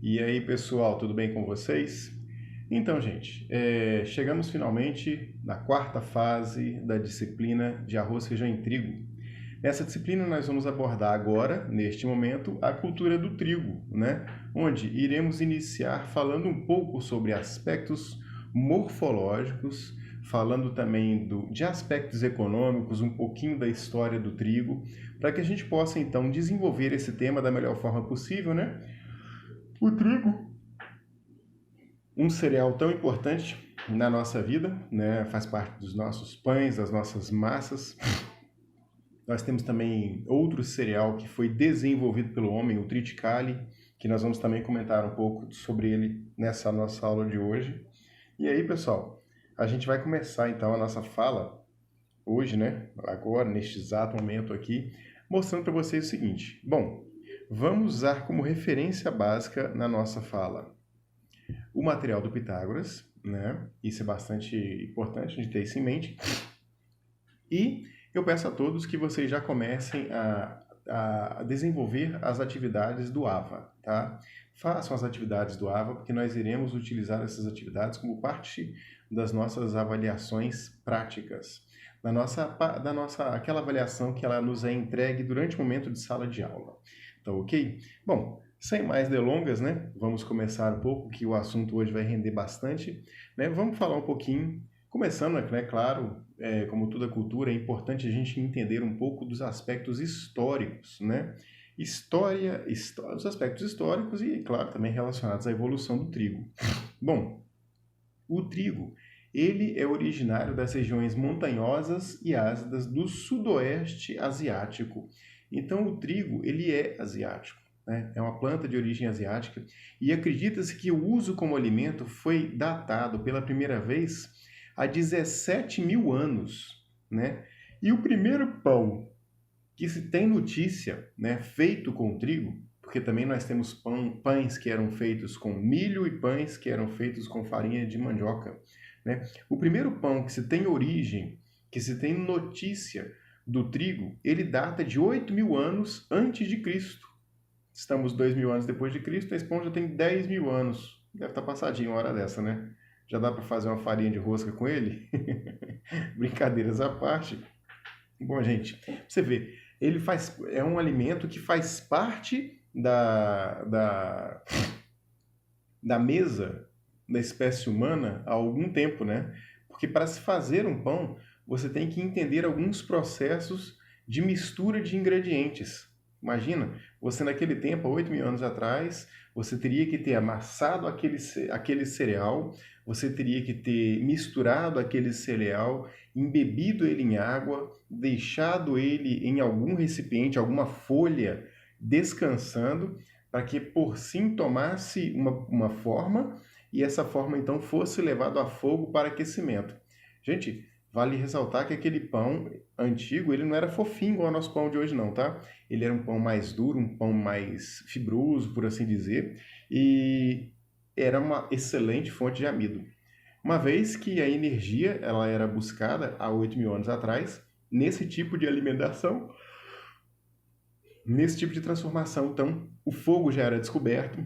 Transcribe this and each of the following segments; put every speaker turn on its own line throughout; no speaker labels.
E aí, pessoal, tudo bem com vocês? Então, gente, chegamos finalmente na quarta fase da disciplina de arroz, feijão e trigo. Nessa disciplina, nós vamos abordar agora, neste momento, a cultura do trigo, né? Onde iremos iniciar falando um pouco sobre aspectos morfológicos, falando também de aspectos econômicos, um pouquinho da história do trigo, para que a gente possa, então, desenvolver esse tema da melhor forma possível, né? O trigo, um cereal tão importante na nossa vida, né? Faz parte dos nossos pães, das nossas massas. Nós temos também outro cereal que foi desenvolvido pelo homem, o triticale, que nós vamos também comentar um pouco sobre ele nessa nossa aula de hoje. E aí, pessoal, a gente vai começar então a nossa fala hoje, né? Agora, neste exato momento aqui, mostrando para vocês o seguinte. Bom, vamos usar como referência básica na nossa fala o material do Pitágoras, né? Isso é bastante importante de ter isso em mente. E eu peço a todos que vocês já comecem a desenvolver as atividades do AVA, tá? Façam as atividades do AVA, porque nós iremos utilizar essas atividades como parte das nossas avaliações práticas, aquela avaliação que ela nos é entregue durante o momento de sala de aula. Então, ok? Bom, sem mais delongas, né? Vamos começar um pouco, que o assunto hoje vai render bastante, né? Vamos falar um pouquinho, começando, né? Claro, como toda cultura, é importante a gente entender um pouco dos aspectos históricos, né? Os aspectos históricos e, claro, também relacionados à evolução do trigo. Bom, o trigo, ele é originário das regiões montanhosas e áridas do sudoeste asiático. Então, o trigo, ele é asiático, né? É uma planta de origem asiática e acredita-se que o uso como alimento foi datado pela primeira vez há 17 mil anos, né? E o primeiro pão que se tem notícia, né, feito com trigo, porque também nós temos pães que eram feitos com milho e pães que eram feitos com farinha de mandioca, né? O primeiro pão que se tem origem, que se tem notícia do trigo, ele data de 8 mil anos antes de Cristo. Estamos 2 mil anos depois de Cristo, esse pão já tem 10 mil anos. Deve estar passadinho uma hora dessa, né? Já dá para fazer uma farinha de rosca com ele? Brincadeiras à parte. Bom, gente, você vê, é um alimento que faz parte da mesa da espécie humana há algum tempo, né? Porque para se fazer um pão, você tem que entender alguns processos de mistura de ingredientes. Imagina, você naquele tempo, há 8 mil anos atrás, você teria que ter amassado aquele cereal, você teria que ter misturado aquele cereal, embebido ele em água, deixado ele em algum recipiente, alguma folha, descansando, para que por sim tomasse uma forma e essa forma então fosse levado a fogo para aquecimento. Gente, vale ressaltar que aquele pão antigo, ele não era fofinho igual ao nosso pão de hoje não, tá? Ele era um pão mais duro, um pão mais fibroso, por assim dizer, e era uma excelente fonte de amido. Uma vez que a energia ela era buscada há 8 mil anos atrás, nesse tipo de alimentação, nesse tipo de transformação, então, o fogo já era descoberto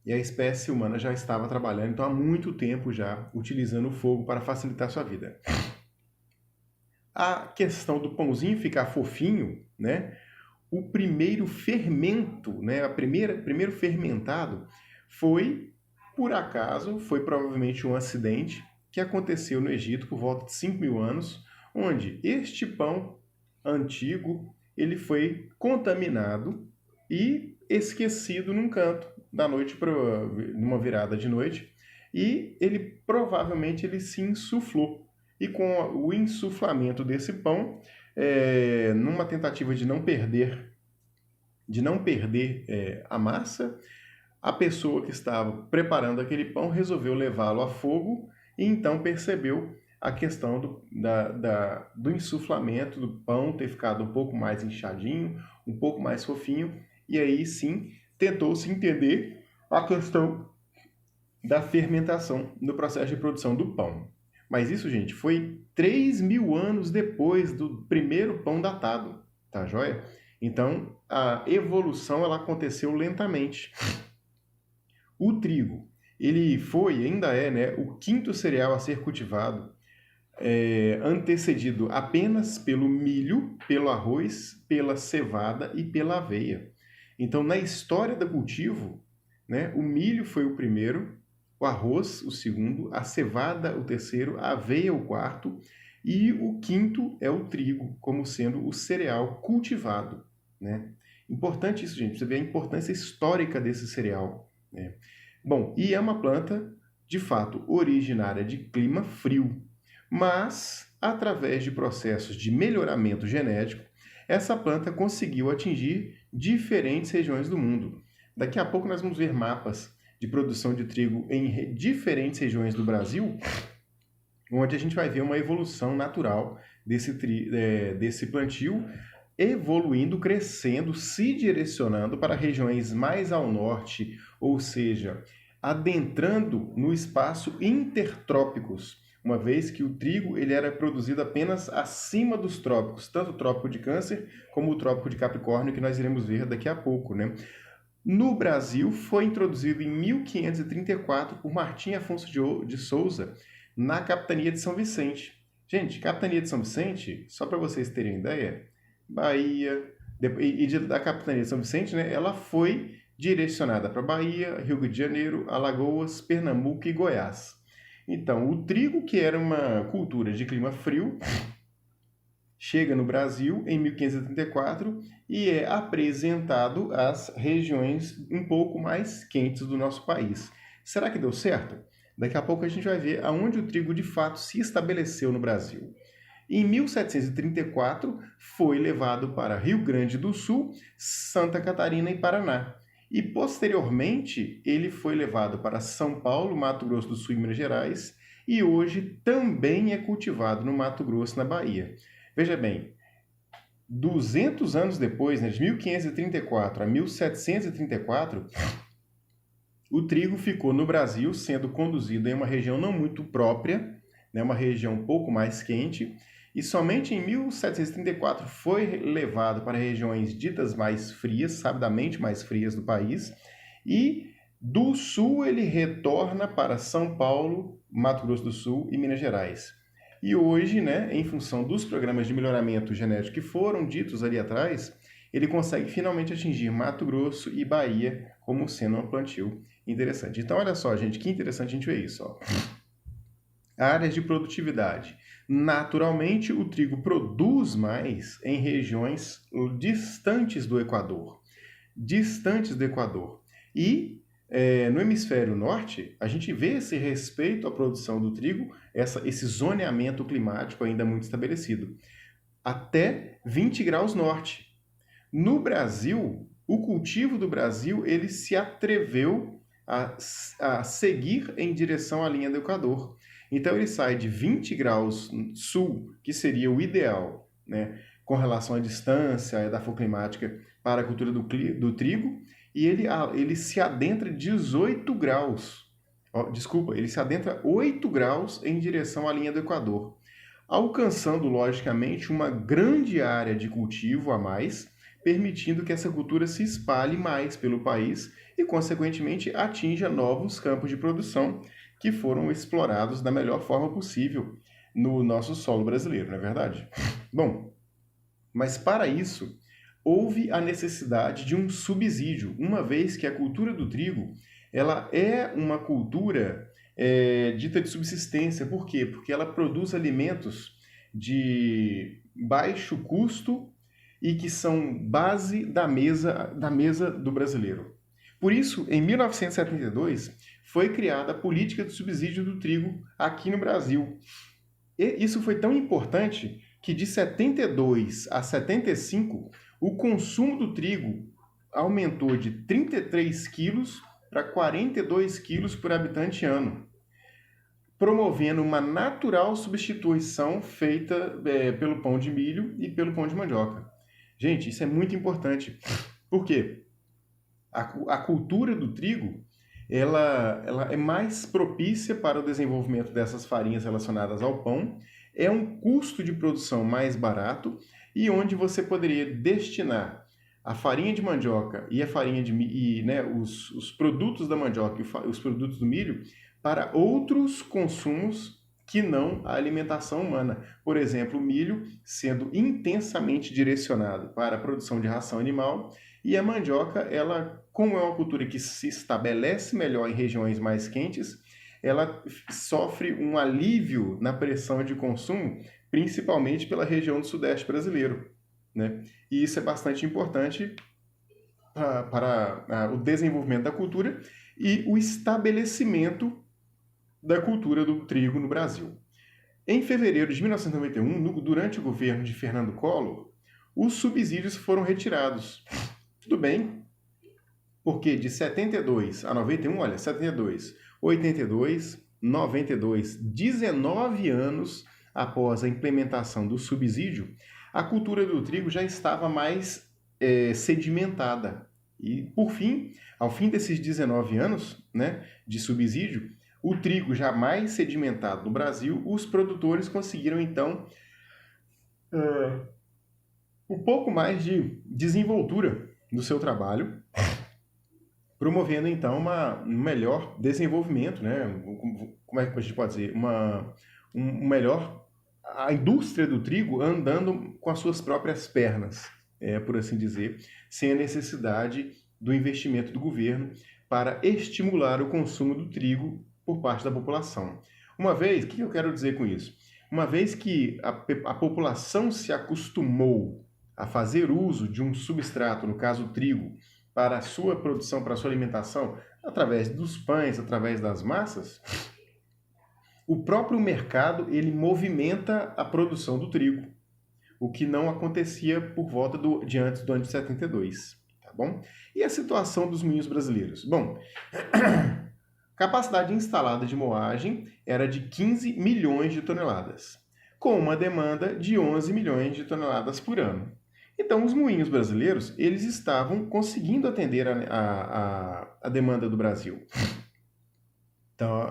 e a espécie humana já estava trabalhando, então, há muito tempo já, utilizando o fogo para facilitar a sua vida. A questão do pãozinho ficar fofinho, né? O primeiro fermento, né? Primeiro fermentado foi, por acaso, foi provavelmente um acidente que aconteceu no Egito por volta de 5 mil anos, onde este pão antigo ele foi contaminado e esquecido num canto da noite numa virada de noite, e ele provavelmente ele se insuflou. E com o insuflamento desse pão, numa tentativa de não perder a massa, a pessoa que estava preparando aquele pão resolveu levá-lo a fogo e então percebeu a questão do insuflamento do pão ter ficado um pouco mais inchadinho, um pouco mais fofinho, e aí sim tentou-se entender a questão da fermentação no processo de produção do pão. Mas isso, gente, foi 3 mil anos depois do primeiro pão datado, tá joia? Então, a evolução ela aconteceu lentamente. O trigo, ele foi, ainda é, né, o quinto cereal a ser cultivado, antecedido apenas pelo milho, pelo arroz, pela cevada e pela aveia. Então, na história do cultivo, né, o milho foi o primeiro, o arroz o segundo, a cevada o terceiro, a aveia o quarto e o quinto é o trigo, como sendo o cereal cultivado, né? Importante isso, gente, você vê a importância histórica desse cereal, né? Bom, e é uma planta, de fato, originária de clima frio, mas, através de processos de melhoramento genético, essa planta conseguiu atingir diferentes regiões do mundo. Daqui a pouco nós vamos ver mapas de produção de trigo em diferentes regiões do Brasil, onde a gente vai ver uma evolução natural desse plantio, evoluindo, crescendo, se direcionando para regiões mais ao norte, ou seja, adentrando no espaço intertrópicos, uma vez que o trigo ele era produzido apenas acima dos trópicos, tanto o trópico de Câncer como o trópico de Capricórnio, que nós iremos ver daqui a pouco, né? No Brasil, foi introduzido em 1534 por Martim Afonso de Souza, na capitania de São Vicente. Gente, capitania de São Vicente, só para vocês terem ideia, Bahia, da capitania de São Vicente, né, ela foi direcionada para Bahia, Rio de Janeiro, Alagoas, Pernambuco e Goiás. Então, o trigo, que era uma cultura de clima frio, chega no Brasil em 1534 e é apresentado às regiões um pouco mais quentes do nosso país. Será que deu certo? Daqui a pouco a gente vai ver aonde o trigo de fato se estabeleceu no Brasil. Em 1734 foi levado para Rio Grande do Sul, Santa Catarina e Paraná. E posteriormente ele foi levado para São Paulo, Mato Grosso do Sul e Minas Gerais, e hoje também é cultivado no Mato Grosso, na Bahia. Veja bem, 200 anos depois, né, de 1534 a 1734, o trigo ficou no Brasil sendo conduzido em uma região não muito própria, né, uma região um pouco mais quente, e somente em 1734 foi levado para regiões ditas mais frias, sabidamente mais frias do país, e do sul ele retorna para São Paulo, Mato Grosso do Sul e Minas Gerais. E hoje, né, em função dos programas de melhoramento genético que foram ditos ali atrás, ele consegue finalmente atingir Mato Grosso e Bahia como sendo um plantio interessante. Então, olha só, gente, que interessante a gente ver isso. Ó. Áreas de produtividade. Naturalmente, o trigo produz mais em regiões distantes do Equador. E no hemisfério norte, a gente vê esse respeito à produção do trigo, esse zoneamento climático ainda muito estabelecido, até 20 graus norte. No Brasil, o cultivo do Brasil ele se atreveu a seguir em direção à linha do Equador. Então ele sai de 20 graus sul, que seria o ideal, né, com relação à distância edafoclimática para a cultura do trigo, e ele se adentra 18 graus. Ele se adentra 8 graus em direção à linha do Equador, alcançando, logicamente, uma grande área de cultivo a mais, permitindo que essa cultura se espalhe mais pelo país e, consequentemente, atinja novos campos de produção que foram explorados da melhor forma possível no nosso solo brasileiro, não é verdade? Bom, mas para isso, houve a necessidade de um subsídio, uma vez que a cultura do trigo ela é uma cultura dita de subsistência. Por quê? Porque ela produz alimentos de baixo custo e que são base da mesa do brasileiro. Por isso, em 1972, foi criada a política de subsídio do trigo aqui no Brasil. E isso foi tão importante que de 72 a 75, o consumo do trigo aumentou de 33 quilos para 42 quilos por habitante ano, promovendo uma natural substituição feita pelo pão de milho e pelo pão de mandioca. Gente, isso é muito importante. Por quê? A cultura do trigo ela é mais propícia para o desenvolvimento dessas farinhas relacionadas ao pão, é um custo de produção mais barato e onde você poderia destinar a farinha de mandioca e a farinha de milho, né, os produtos da mandioca e os produtos do milho para outros consumos que não a alimentação humana. Por exemplo, o milho sendo intensamente direcionado para a produção de ração animal e a mandioca, ela, como é uma cultura que se estabelece melhor em regiões mais quentes, ela sofre um alívio na pressão de consumo, principalmente pela região do Sudeste brasileiro, né? E isso é bastante importante para o desenvolvimento da cultura e o estabelecimento da cultura do trigo no Brasil. Em fevereiro de 1991, durante o governo de Fernando Collor, os subsídios foram retirados. Tudo bem, porque de 72 a 91, olha, 72, 82, 92, 19 anos após a implementação do subsídio, a cultura do trigo já estava mais sedimentada. E, por fim, ao fim desses 19 anos, né, de subsídio, o trigo já mais sedimentado no Brasil, os produtores conseguiram, então, um pouco mais de desenvoltura no seu trabalho, promovendo, então, um melhor desenvolvimento, né? Como é que a gente pode dizer? A indústria do trigo andando com as suas próprias pernas, por assim dizer, sem a necessidade do investimento do governo para estimular o consumo do trigo por parte da população. O que eu quero dizer com isso? Uma vez que a população se acostumou a fazer uso de um substrato, no caso o trigo, para a sua produção, para a sua alimentação, através dos pães, através das massas, o próprio mercado ele movimenta a produção do trigo, o que não acontecia por volta de antes do ano de 72, tá bom? E a situação dos moinhos brasileiros? Bom, capacidade instalada de moagem era de 15 milhões de toneladas, com uma demanda de 11 milhões de toneladas por ano. Então, os moinhos brasileiros, eles estavam conseguindo atender a demanda do Brasil. Então,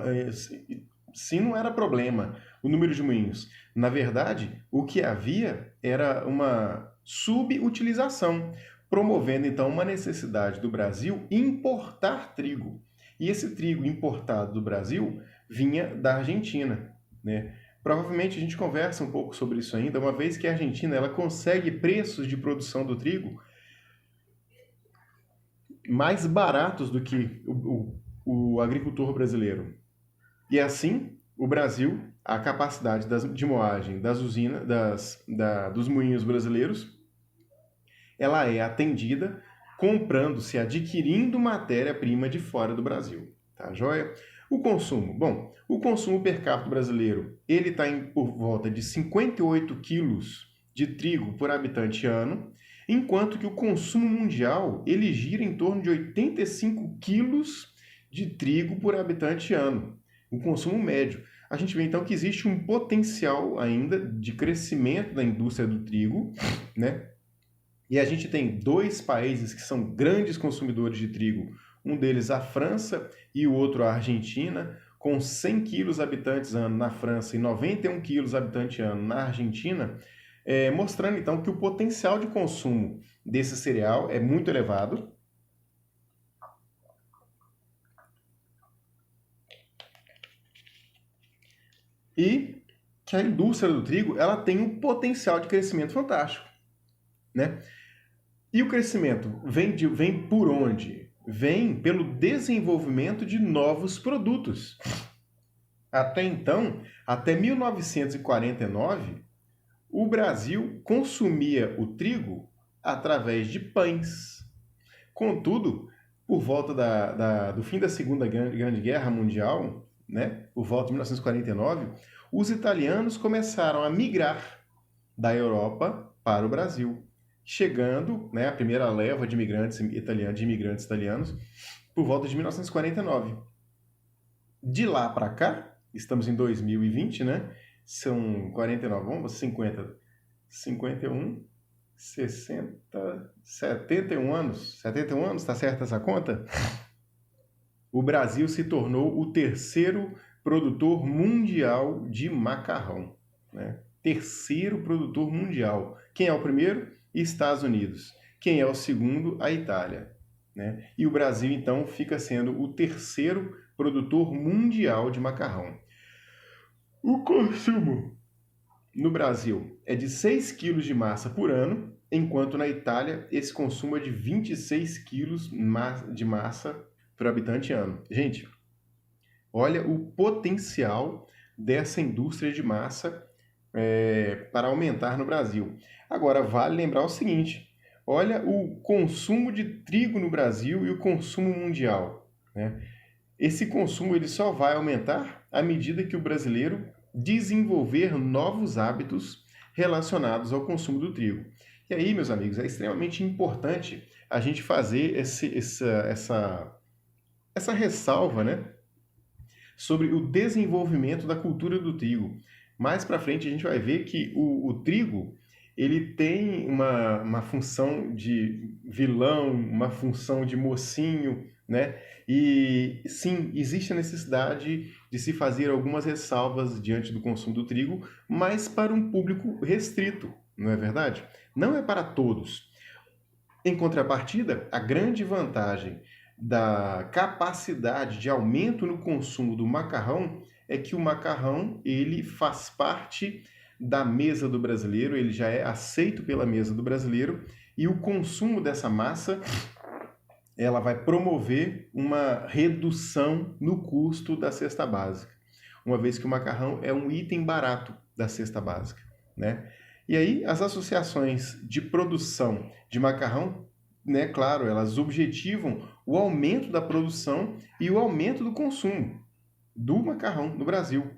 sim, não era problema o número de moinhos. Na verdade, o que havia era uma subutilização, promovendo, então, uma necessidade do Brasil importar trigo. E esse trigo importado do Brasil vinha da Argentina, né? Provavelmente a gente conversa um pouco sobre isso ainda, uma vez que a Argentina ela consegue preços de produção do trigo mais baratos do que o agricultor brasileiro. E assim, o Brasil, a capacidade de moagem das usinas, dos moinhos brasileiros, ela é atendida comprando-se, adquirindo matéria-prima de fora do Brasil. Tá joia? O consumo. Bom, o consumo per capita brasileiro, ele está por volta de 58 quilos de trigo por habitante ano, enquanto que o consumo mundial, ele gira em torno de 85 quilos de trigo por habitante ano. O consumo médio. A gente vê, então, que existe um potencial ainda de crescimento da indústria do trigo, né? E a gente tem dois países que são grandes consumidores de trigo, um deles a França e o outro a Argentina, com 100 quilos habitantes ano na França e 91 quilos habitantes ano na Argentina, mostrando então que o potencial de consumo desse cereal é muito elevado. E que a indústria do trigo ela tem um potencial de crescimento fantástico, né? E o crescimento vem por onde? Vem pelo desenvolvimento de novos produtos. Até então, até 1949, o Brasil consumia o trigo através de pães. Contudo, por volta do fim da Segunda Grande Guerra Mundial, né, por volta de 1949, os italianos começaram a migrar da Europa para o Brasil, chegando, né, a primeira leva de imigrantes italianos, por volta de 1949. De lá para cá, estamos em 2020, né? São 49, vamos, 50, 51, 60, 71 anos. 71 anos, tá certa essa conta? O Brasil se tornou o terceiro produtor mundial de macarrão, né? Terceiro produtor mundial. Quem é o primeiro? Estados Unidos. Quem é o segundo? A Itália, né? E o Brasil, então, fica sendo o terceiro produtor mundial de macarrão. O consumo no Brasil é de 6 quilos de massa por ano, enquanto na Itália esse consumo é de 26 quilos de massa por habitante ano. Gente, olha o potencial dessa indústria de massa para aumentar no Brasil. Agora, vale lembrar o seguinte, olha o consumo de trigo no Brasil e o consumo mundial, né? Esse consumo ele só vai aumentar à medida que o brasileiro desenvolver novos hábitos relacionados ao consumo do trigo. E aí, meus amigos, é extremamente importante a gente fazer essa ressalva, né, sobre o desenvolvimento da cultura do trigo. Mais para frente a gente vai ver que o trigo ele tem uma função de vilão, uma função de mocinho, né? E sim, existe a necessidade de se fazer algumas ressalvas diante do consumo do trigo, mas para um público restrito, não é verdade? Não é para todos. Em contrapartida, a grande vantagem da capacidade de aumento no consumo do macarrão é que o macarrão ele faz parte da mesa do brasileiro, ele já é aceito pela mesa do brasileiro e o consumo dessa massa ela vai promover uma redução no custo da cesta básica, uma vez que o macarrão é um item barato da cesta básica, né? E aí as associações de produção de macarrão, né, claro, elas objetivam o aumento da produção e o aumento do consumo do macarrão no Brasil.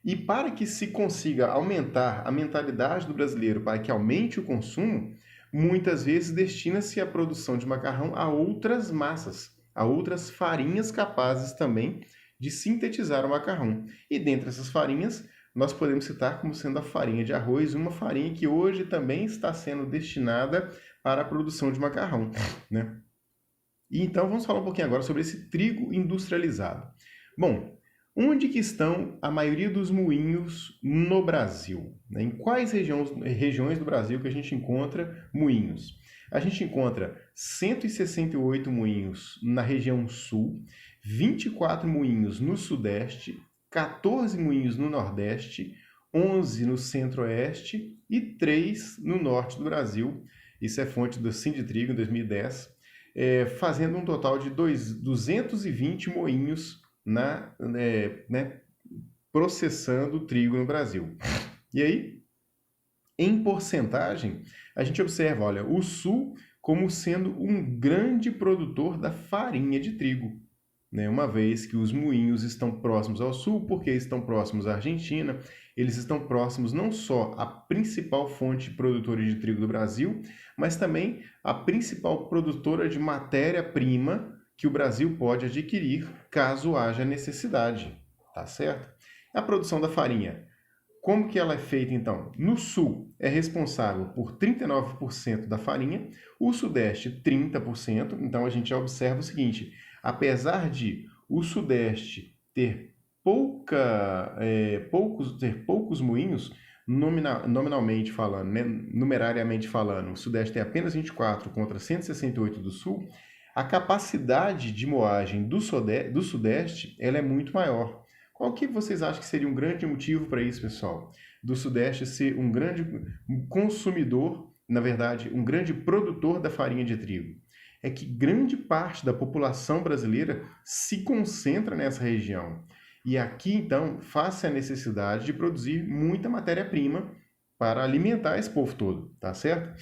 E para que se consiga aumentar a mentalidade do brasileiro, para que aumente o consumo, muitas vezes destina-se a produção de macarrão a outras massas, a outras farinhas capazes também de sintetizar o macarrão. E dentre essas farinhas, nós podemos citar como sendo a farinha de arroz, uma farinha que hoje também está sendo destinada para a produção de macarrão, né? E então vamos falar um pouquinho agora sobre esse trigo industrializado. Bom, onde que estão a maioria dos moinhos no Brasil? Em quais regiões do Brasil que a gente encontra moinhos? A gente encontra 168 moinhos na região sul, 24 moinhos no sudeste, 14 moinhos no nordeste, 11 no centro-oeste e 3 no norte do Brasil. Isso é fonte do Sinditrigo em 2010, fazendo um total de 220 moinhos processando trigo no Brasil. E aí, em porcentagem, a gente observa, olha, o Sul como sendo um grande produtor da farinha de trigo, né? Uma vez que os moinhos estão próximos ao Sul, porque estão próximos à Argentina, eles estão próximos não só à principal fonte produtora de trigo do Brasil, mas também à principal produtora de matéria-prima que o Brasil pode adquirir caso haja necessidade, tá certo? A produção da farinha, como que ela é feita então? No Sul é responsável por 39% da farinha, o Sudeste 30%, então a gente já observa o seguinte, apesar de o Sudeste ter poucos moinhos, nominalmente falando, né, numerariamente falando, o Sudeste tem apenas 24 contra 168 do Sul, a capacidade de moagem do Sudeste ela é muito maior. Qual que vocês acham que seria um grande motivo para isso, pessoal? Do Sudeste ser um grande consumidor, na verdade, um grande produtor da farinha de trigo. É que grande parte da população brasileira se concentra nessa região. E aqui, então, faz-se a necessidade de produzir muita matéria-prima para alimentar esse povo todo, tá certo?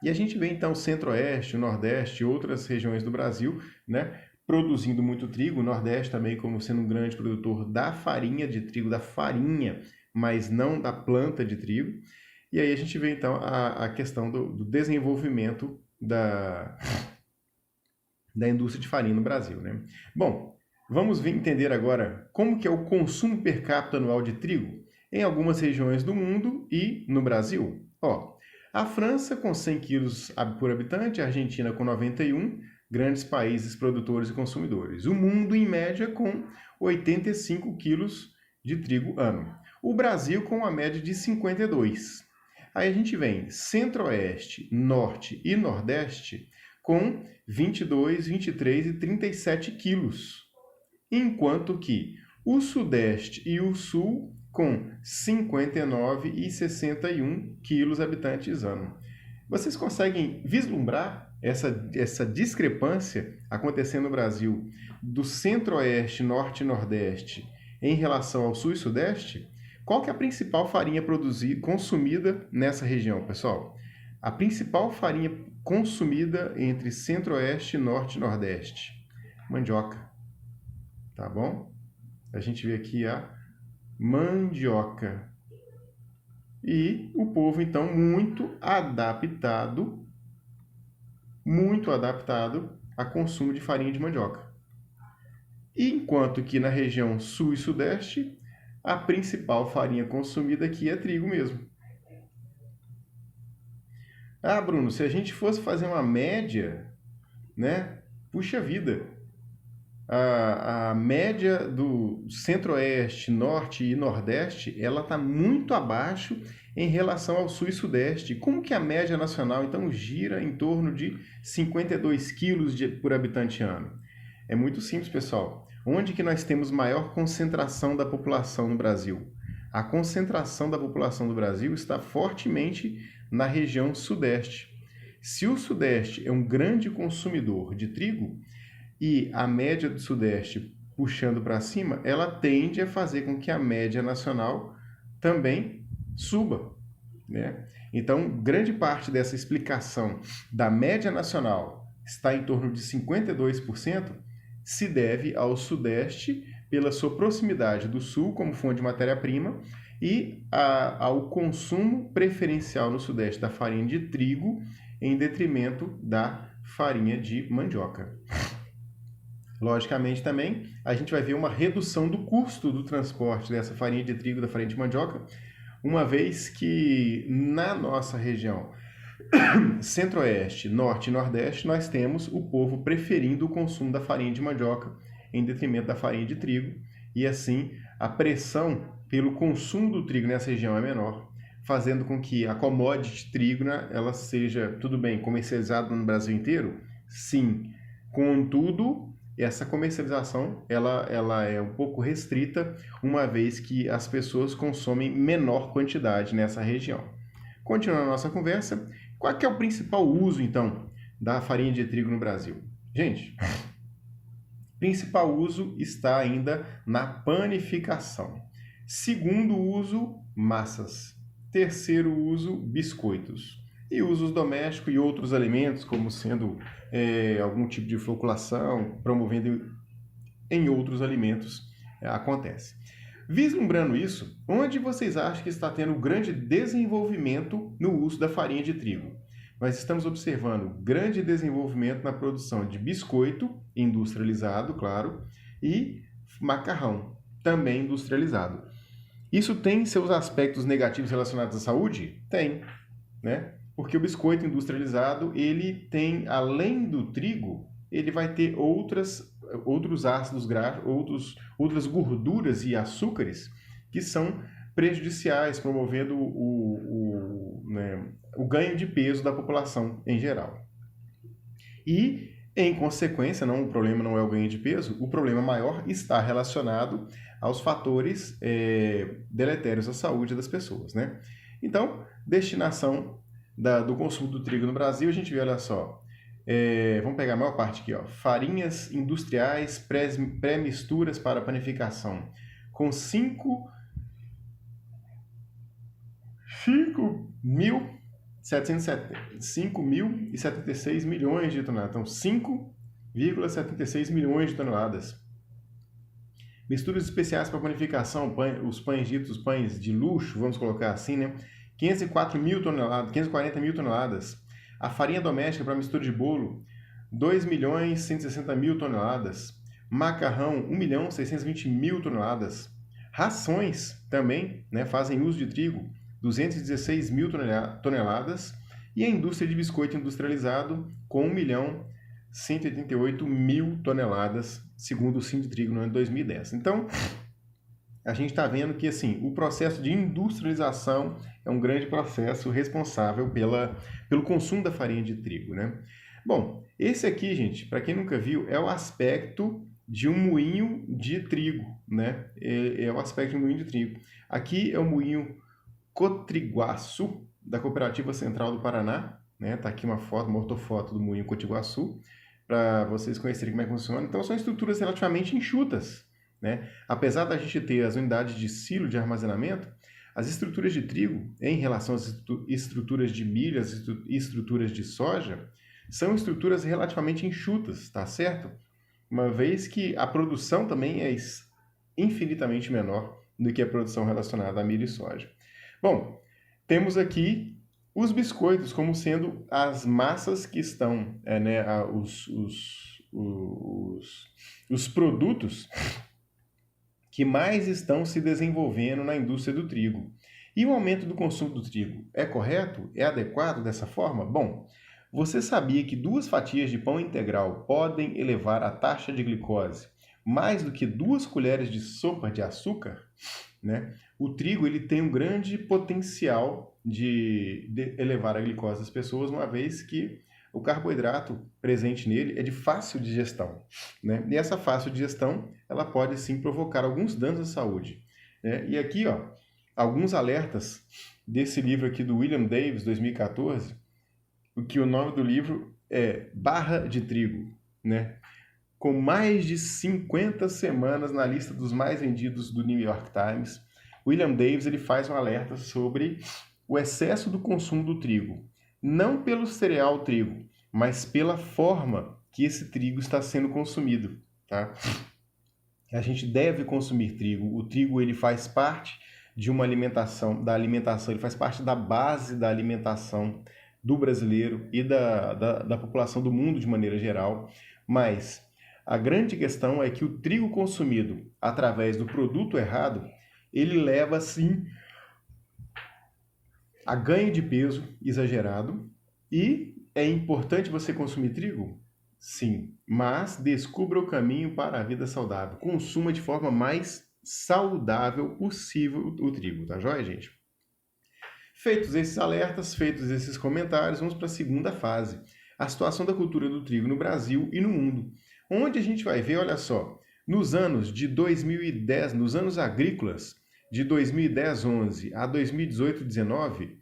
E a gente vê, então, o Centro-Oeste, o Nordeste e outras regiões do Brasil, né, produzindo muito trigo, o Nordeste também como sendo um grande produtor da farinha de trigo, da farinha, mas não da planta de trigo. E aí a gente vê, então, a questão do desenvolvimento da indústria de farinha no Brasil, né? Bom, vamos entender agora como que é o consumo per capita anual de trigo em algumas regiões do mundo e no Brasil. Ó, a França com 100 quilos por habitante, a Argentina com 91, grandes países produtores e consumidores. O mundo, em média, com 85 quilos de trigo ano. O Brasil com uma média de 52. Aí a gente vem Centro-Oeste, Norte e Nordeste com 22, 23 e 37 quilos, enquanto que o Sudeste e o Sul com 59 e 61 quilos habitantes ano. Vocês conseguem vislumbrar essa discrepância acontecendo no Brasil do Centro-Oeste, Norte e Nordeste em relação ao Sul e Sudeste? Qual que é a principal farinha consumida nessa região, pessoal? A principal farinha consumida entre Centro-Oeste, Norte e Nordeste? Mandioca, tá bom? A gente vê aqui a mandioca. E o povo, então, muito adaptado a consumo de farinha de mandioca. Enquanto que na região Sul e Sudeste, a principal farinha consumida aqui é trigo mesmo. Ah, Bruno, se a gente fosse fazer uma média, né? Puxa vida, a média do Centro-Oeste, Norte e Nordeste, ela está muito abaixo em relação ao Sul e Sudeste. Como que a média nacional, então, gira em torno de 52 quilos por habitante ano? É muito simples, pessoal. Onde que nós temos maior concentração da população no Brasil? A concentração da população do Brasil está fortemente na região Sudeste. Se o Sudeste é um grande consumidor de trigo, e a média do Sudeste puxando para cima, ela tende a fazer com que a média nacional também suba, né? Então, grande parte dessa explicação da média nacional está em torno de 52%, se deve ao Sudeste pela sua proximidade do Sul como fonte de matéria-prima e ao consumo preferencial no Sudeste da farinha de trigo em detrimento da farinha de mandioca. Logicamente também, a gente vai ver uma redução do custo do transporte dessa farinha de trigo, da farinha de mandioca, uma vez que na nossa região Centro-Oeste, Norte e Nordeste, nós temos o povo preferindo o consumo da farinha de mandioca em detrimento da farinha de trigo, e assim a pressão pelo consumo do trigo nessa região é menor, fazendo com que a commodity de trigo, né, ela seja, tudo bem, comercializada no Brasil inteiro? Sim. Contudo, essa comercialização ela é um pouco restrita, uma vez que as pessoas consomem menor quantidade nessa região. Continuando a nossa conversa, qual que é o principal uso, então, da farinha de trigo no Brasil? Gente, principal uso está ainda na panificação. Segundo uso, massas. Terceiro uso, biscoitos. E usos domésticos e outros alimentos, como sendo algum tipo de floculação, promovendo em outros alimentos, acontece. Vislumbrando isso, onde vocês acham que está tendo grande desenvolvimento no uso da farinha de trigo? Nós estamos observando grande desenvolvimento na produção de biscoito, industrializado, claro, e macarrão, também industrializado. Isso tem seus aspectos negativos relacionados à saúde? Tem, né? Porque o biscoito industrializado, ele tem, além do trigo, ele vai ter outros ácidos graxos, outras gorduras e açúcares que são prejudiciais, promovendo o ganho de peso da população em geral. E, em consequência, o problema não é o ganho de peso, o problema maior está relacionado aos fatores deletérios à saúde das pessoas, né? Então, destinação do consumo do trigo no Brasil, a gente vê, olha só, vamos pegar a maior parte aqui, ó, farinhas industriais, pré-misturas para panificação, com 5.076 milhões de toneladas. Então, 5,76 milhões de toneladas. Misturas especiais para panificação, os pães ditos pães de luxo, vamos colocar assim, né? 540 mil toneladas. A farinha doméstica para mistura de bolo, 2.160.000 toneladas. Macarrão, 1.620.000 toneladas. Rações também, né, fazem uso de trigo, 216.000 toneladas. E a indústria de biscoito industrializado, com 1.188.000 toneladas, segundo o Sinditrigo no ano 2010. Então, a gente está vendo que assim, o processo de industrialização é um grande processo responsável pelo consumo da farinha de trigo, né? Bom, esse aqui, gente, para quem nunca viu, é o aspecto de um moinho de trigo, né? É o aspecto de um moinho de trigo. Aqui é o moinho Cotriguaçu, da Cooperativa Central do Paraná, né? Tá aqui uma foto, uma ortofoto do moinho Cotriguaçu, para vocês conhecerem como é que funciona. Então, são estruturas relativamente enxutas, né? Apesar da gente ter as unidades de silo de armazenamento, as estruturas de trigo, em relação às estruturas de milho, as estruturas de soja, são estruturas relativamente enxutas, tá certo? Uma vez que a produção também é infinitamente menor do que a produção relacionada a milho e soja. Bom, temos aqui os biscoitos como sendo as massas que estão, né, os produtos que mais estão se desenvolvendo na indústria do trigo. E o aumento do consumo do trigo é correto? É adequado dessa forma? Bom, você sabia que 2 fatias de pão integral podem elevar a taxa de glicose mais do que 2 colheres de sopa de açúcar? Né? O trigo ele tem um grande potencial de elevar a glicose das pessoas, uma vez que o carboidrato presente nele é de fácil digestão, né? E essa fácil digestão ela pode sim provocar alguns danos à saúde, né? E aqui, ó, alguns alertas desse livro aqui do William Davis, 2014, que o nome do livro é Barra de Trigo, né? Com mais de 50 semanas na lista dos mais vendidos do New York Times, William Davis ele faz um alerta sobre o excesso do consumo do trigo. Não pelo cereal trigo, mas pela forma que esse trigo está sendo consumido, tá? A gente deve consumir trigo. O trigo ele faz parte de uma alimentação, ele faz parte da base da alimentação do brasileiro e da população do mundo de maneira geral, mas a grande questão é que o trigo consumido através do produto errado, ele leva sim a ganho de peso exagerado. E é importante você consumir trigo? Sim, mas descubra o caminho para a vida saudável. Consuma de forma mais saudável possível o trigo, tá joia, gente? Feitos esses alertas, feitos esses comentários, vamos para a segunda fase, a situação da cultura do trigo no Brasil e no mundo, onde a gente vai ver, olha só, nos anos de 2010, nos anos agrícolas, de 2010-11 a 2018-19,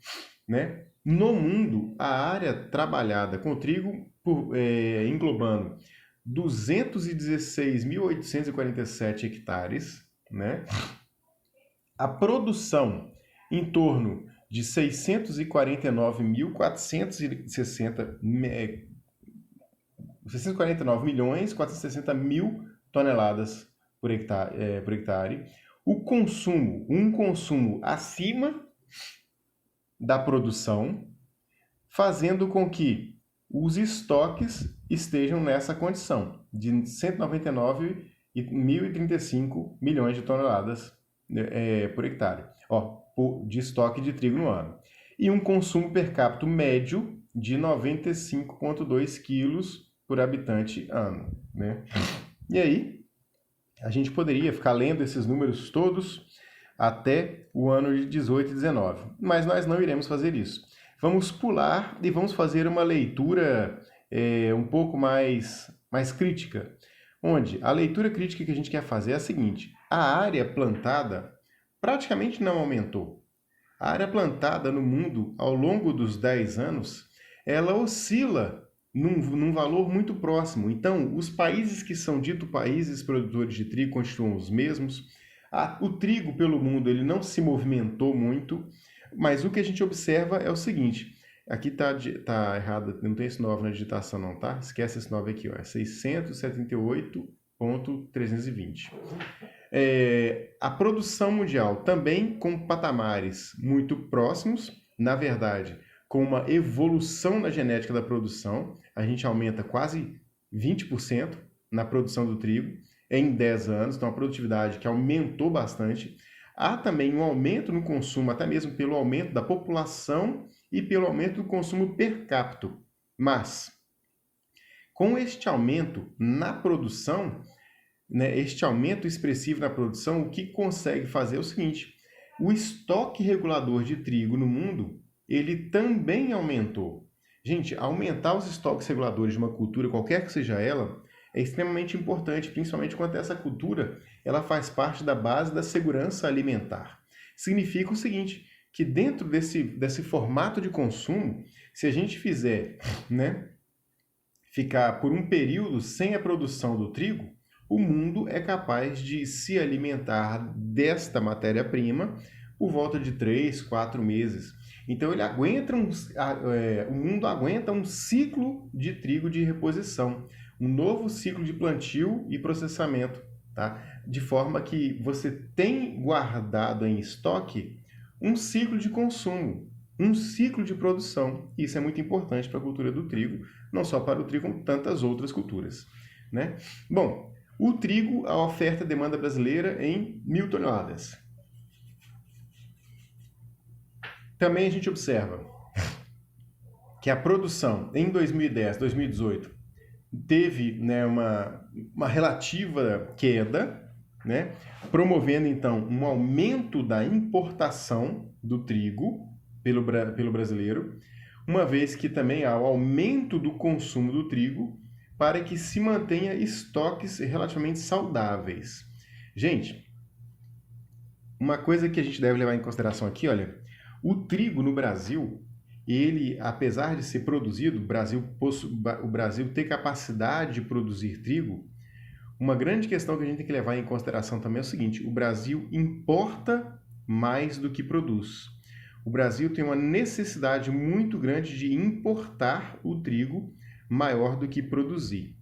né, no mundo, a área trabalhada com trigo, englobando 216.847 hectares, né, a produção em torno de 649 milhões 460 mil toneladas por hectare. O consumo, um consumo acima da produção, fazendo com que os estoques estejam nessa condição de 199.035 milhões de toneladas por hectare, de estoque de trigo no ano. E um consumo per capita médio de 95,2 quilos por habitante ano, né? E aí, a gente poderia ficar lendo esses números todos até o ano de 18 e 19, mas nós não iremos fazer isso. Vamos pular e vamos fazer uma leitura um pouco mais crítica, onde a leitura crítica que a gente quer fazer é a seguinte: a área plantada praticamente não aumentou. A área plantada no mundo ao longo dos 10 anos, ela oscila num valor muito próximo. Então, os países que são ditos países produtores de trigo continuam os mesmos. O trigo pelo mundo ele não se movimentou muito, mas o que a gente observa é o seguinte: aqui tá errado, não tem esse 9 na digitação não, tá? Esquece esse 9 aqui, ó, é 678,320. A produção mundial também com patamares muito próximos, na verdade, com uma evolução na genética da produção, a gente aumenta quase 20% na produção do trigo em 10 anos, então a produtividade que aumentou bastante. Há também um aumento no consumo, até mesmo pelo aumento da população e pelo aumento do consumo per capita. Mas, com este aumento na produção, né, este aumento expressivo na produção, o que consegue fazer é o seguinte: o estoque regulador de trigo no mundo, ele também aumentou. Gente, aumentar os estoques reguladores de uma cultura, qualquer que seja ela, é extremamente importante, principalmente quando essa cultura ela faz parte da base da segurança alimentar. Significa o seguinte, que dentro desse formato de consumo, se a gente fizer, né, ficar por um período sem a produção do trigo, o mundo é capaz de se alimentar desta matéria-prima por volta de 3, 4 meses. Então ele aguenta o mundo aguenta um ciclo de trigo de reposição, um novo ciclo de plantio e processamento, tá? De forma que você tem guardado em estoque um ciclo de consumo, um ciclo de produção. Isso é muito importante para a cultura do trigo, não só para o trigo, como tantas outras culturas, né? Bom, o trigo, a oferta e demanda brasileira em 1.000 toneladas. Também a gente observa que a produção em 2010, 2018 teve, né, uma relativa queda, né, promovendo então um aumento da importação do trigo pelo brasileiro, uma vez que também há o aumento do consumo do trigo para que se mantenha estoques relativamente saudáveis. Gente, uma coisa que a gente deve levar em consideração aqui, olha, o trigo no Brasil, ele, apesar de ser produzido, o Brasil ter capacidade de produzir trigo, uma grande questão que a gente tem que levar em consideração também é o seguinte: o Brasil importa mais do que produz. O Brasil tem uma necessidade muito grande de importar o trigo maior do que produzir.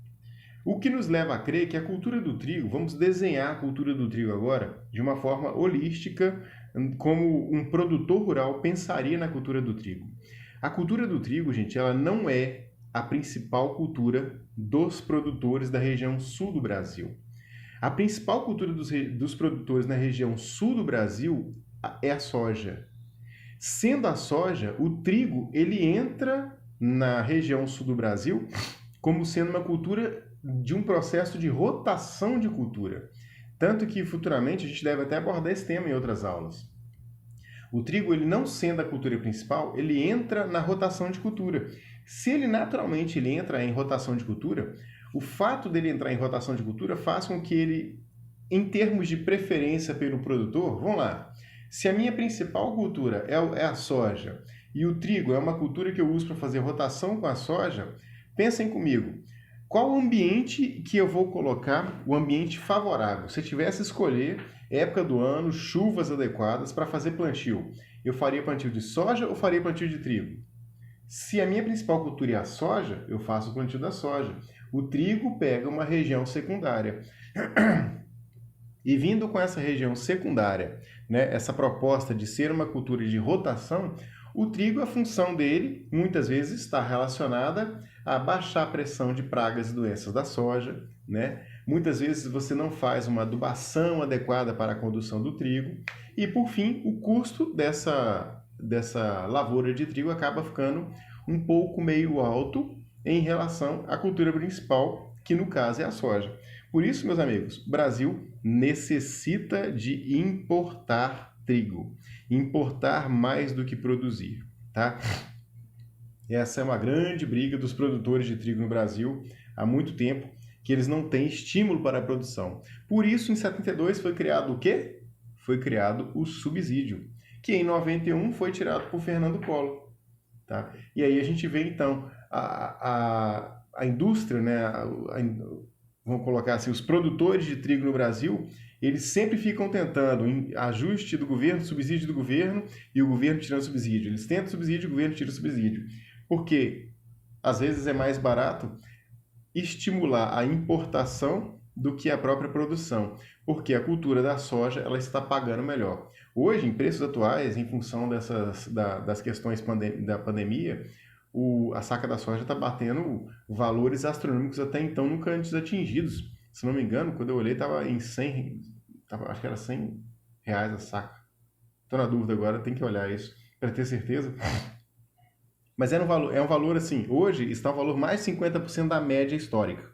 O que nos leva a crer que a cultura do trigo, vamos desenhar a cultura do trigo agora de uma forma holística, como um produtor rural pensaria na cultura do trigo. A cultura do trigo, gente, ela não é a principal cultura dos produtores da região sul do Brasil. A principal cultura dos produtores na região sul do Brasil é a soja. Sendo a soja, o trigo ele entra na região sul do Brasil como sendo uma cultura de um processo de rotação de cultura. Tanto que futuramente a gente deve até abordar esse tema em outras aulas. O trigo, ele não sendo a cultura principal, ele entra na rotação de cultura. Se ele naturalmente ele entra em rotação de cultura, o fato dele entrar em rotação de cultura faz com que ele, em termos de preferência pelo produtor, vamos lá, se a minha principal cultura é a soja e o trigo é uma cultura que eu uso para fazer rotação com a soja, pensem comigo, qual ambiente que eu vou colocar, o ambiente favorável? Se eu tivesse escolher época do ano, chuvas adequadas para fazer plantio, eu faria plantio de soja ou faria plantio de trigo? Se a minha principal cultura é a soja, eu faço o plantio da soja. O trigo pega uma região secundária. E vindo com essa região secundária, né, essa proposta de ser uma cultura de rotação, o trigo, a função dele, muitas vezes está relacionada a baixar a pressão de pragas e doenças da soja, né? Muitas vezes você não faz uma adubação adequada para a condução do trigo. E, por fim, o custo dessa lavoura de trigo acaba ficando um pouco meio alto em relação à cultura principal, que no caso é a soja. Por isso, meus amigos, o Brasil necessita de importar trigo, importar mais do que produzir, tá? Essa é uma grande briga dos produtores de trigo no Brasil há muito tempo, que eles não têm estímulo para a produção. Por isso, em 72 foi criado o quê? Foi criado o subsídio, que em 91 foi tirado por Fernando Collor, tá? E aí a gente vê então a indústria, né? Vamos colocar assim, os produtores de trigo no Brasil, eles sempre ficam tentando ajuste do governo, subsídio do governo, e o governo tirando subsídio. Eles tentam subsídio, o governo tira subsídio. Porque às vezes é mais barato estimular a importação do que a própria produção, porque a cultura da soja ela está pagando melhor. Hoje, em preços atuais, em função das questões da pandemia, a saca da soja está batendo valores astronômicos até então nunca antes atingidos. Se não me engano, quando eu olhei, estava em 100, acho que era 100 reais a saca. Estou na dúvida agora, tem que olhar isso para ter certeza. Mas é um valor assim, hoje está o valor mais 50% da média histórica,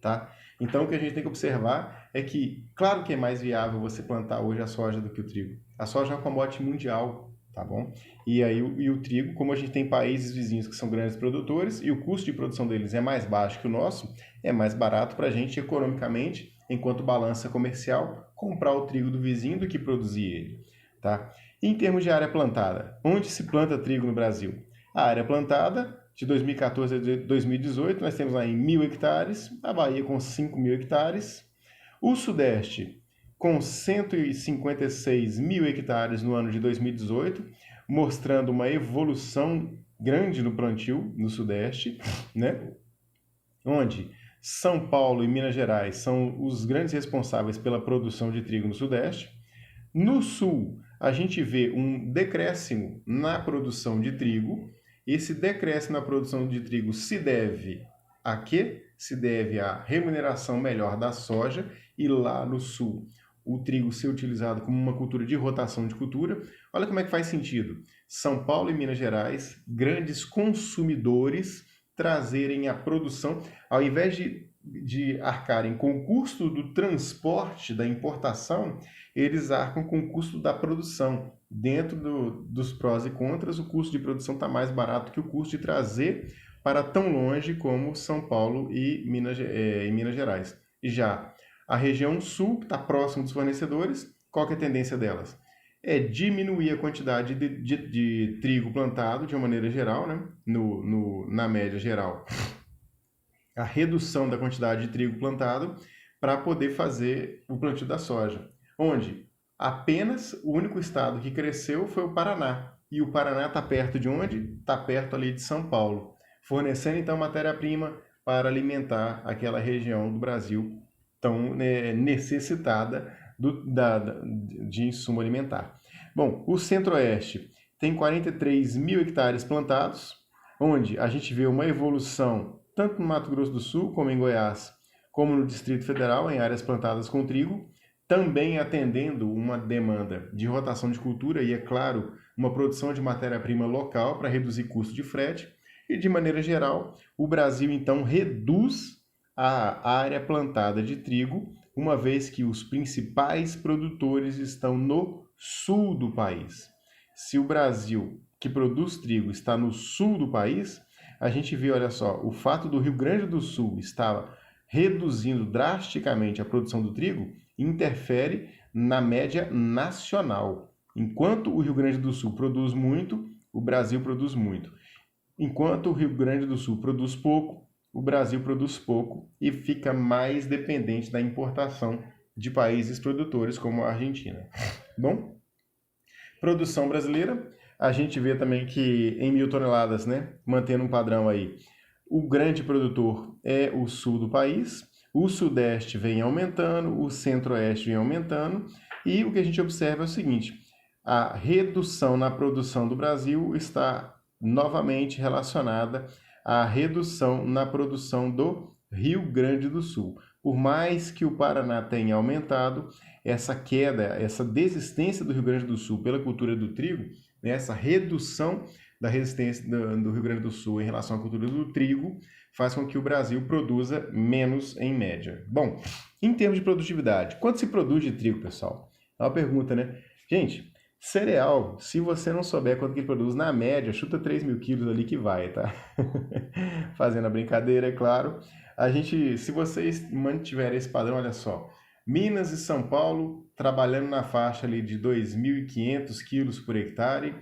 tá? Então, o que a gente tem que observar é que, claro que é mais viável você plantar hoje a soja do que o trigo. A soja é uma commodity mundial, tá bom? E aí o trigo, como a gente tem países vizinhos que são grandes produtores e o custo de produção deles é mais baixo que o nosso, é mais barato para a gente economicamente, enquanto balança comercial, comprar o trigo do vizinho do que produzir ele, tá? Em termos de área plantada, onde se planta trigo no Brasil? A área plantada, de 2014 a 2018, nós temos aí 1.000 hectares, a Bahia com 5.000 hectares, o Sudeste com 156 mil hectares no ano de 2018, mostrando uma evolução grande no plantio no Sudeste, né? Onde São Paulo e Minas Gerais são os grandes responsáveis pela produção de trigo no Sudeste. No Sul, a gente vê um decréscimo na produção de trigo. Esse decréscimo na produção de trigo se deve a quê? Se deve à remuneração melhor da soja e lá no Sul o trigo ser utilizado como uma cultura de rotação de cultura. Olha como é que faz sentido. São Paulo e Minas Gerais, grandes consumidores, trazerem a produção, ao invés de arcarem com o custo do transporte, da importação, eles arcam com o custo da produção. Dentro dos prós e contras, o custo de produção está mais barato que o custo de trazer para tão longe como São Paulo e Minas Gerais. E já a região sul, que está próximo dos fornecedores, qual que é a tendência delas? É diminuir a quantidade de trigo plantado de uma maneira geral, né? Na média geral. A redução da quantidade de trigo plantado para poder fazer o plantio da soja. Onde apenas o único estado que cresceu foi o Paraná. E o Paraná está perto de onde? Está perto ali de São Paulo. Fornecendo então matéria-prima para alimentar aquela região do Brasil tão necessitada de insumo alimentar. Bom, o Centro-Oeste tem 43 mil hectares plantados, onde a gente vê uma evolução tanto no Mato Grosso do Sul, como em Goiás, como no Distrito Federal, em áreas plantadas com trigo, também atendendo uma demanda de rotação de cultura e, é claro, uma produção de matéria-prima local para reduzir custo de frete. E, de maneira geral, o Brasil, então, reduz a área plantada de trigo, uma vez que os principais produtores estão no sul do país. Se o Brasil, que produz trigo, está no sul do país, a gente vê, olha só, o fato do Rio Grande do Sul estar reduzindo drasticamente a produção do trigo interfere na média nacional. Enquanto o Rio Grande do Sul produz muito, o Brasil produz muito. Enquanto o Rio Grande do Sul produz pouco, o Brasil produz pouco e fica mais dependente da importação de países produtores como a Argentina. Bom, produção brasileira, a gente vê também que em 1.000 toneladas, né, mantendo um padrão aí, o grande produtor é o sul do país, o sudeste vem aumentando, o centro-oeste vem aumentando, e o que a gente observa é o seguinte, a redução na produção do Brasil está novamente relacionada à redução na produção do Rio Grande do Sul. Por mais que o Paraná tenha aumentado, essa queda, essa desistência do Rio Grande do Sul pela cultura do trigo, né, essa redução da resistência do Rio Grande do Sul em relação à cultura do trigo, faz com que o Brasil produza menos em média. Bom, em termos de produtividade, quanto se produz de trigo, pessoal? É uma pergunta, né? Gente, cereal, se você não souber quanto que ele produz, na média, chuta 3.000 quilos ali que vai, tá? Fazendo a brincadeira, é claro. Se vocês mantiverem esse padrão, olha só, Minas e São Paulo trabalhando na faixa ali de 2.500 quilos por hectare,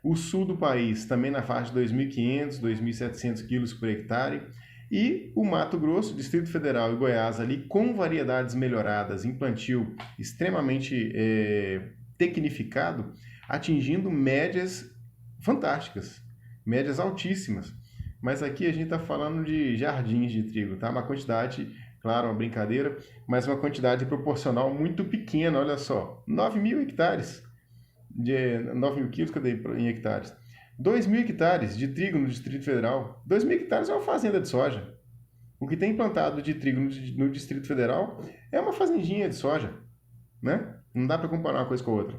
o sul do país também na faixa de 2.500, 2.700 quilos por hectare, e o Mato Grosso, Distrito Federal e Goiás ali com variedades melhoradas em plantio extremamente tecnificado, atingindo médias fantásticas, médias altíssimas. Mas aqui a gente está falando de jardins de trigo, tá? Uma quantidade, claro, uma brincadeira, mas uma quantidade proporcional muito pequena, olha só, 9.000 hectares, 9.000 quilos em hectares. 2.000 hectares de trigo no Distrito Federal, 2.000 hectares é uma fazenda de soja. O que tem plantado de trigo no Distrito Federal é uma fazendinha de soja, né? Não dá para comparar uma coisa com a outra.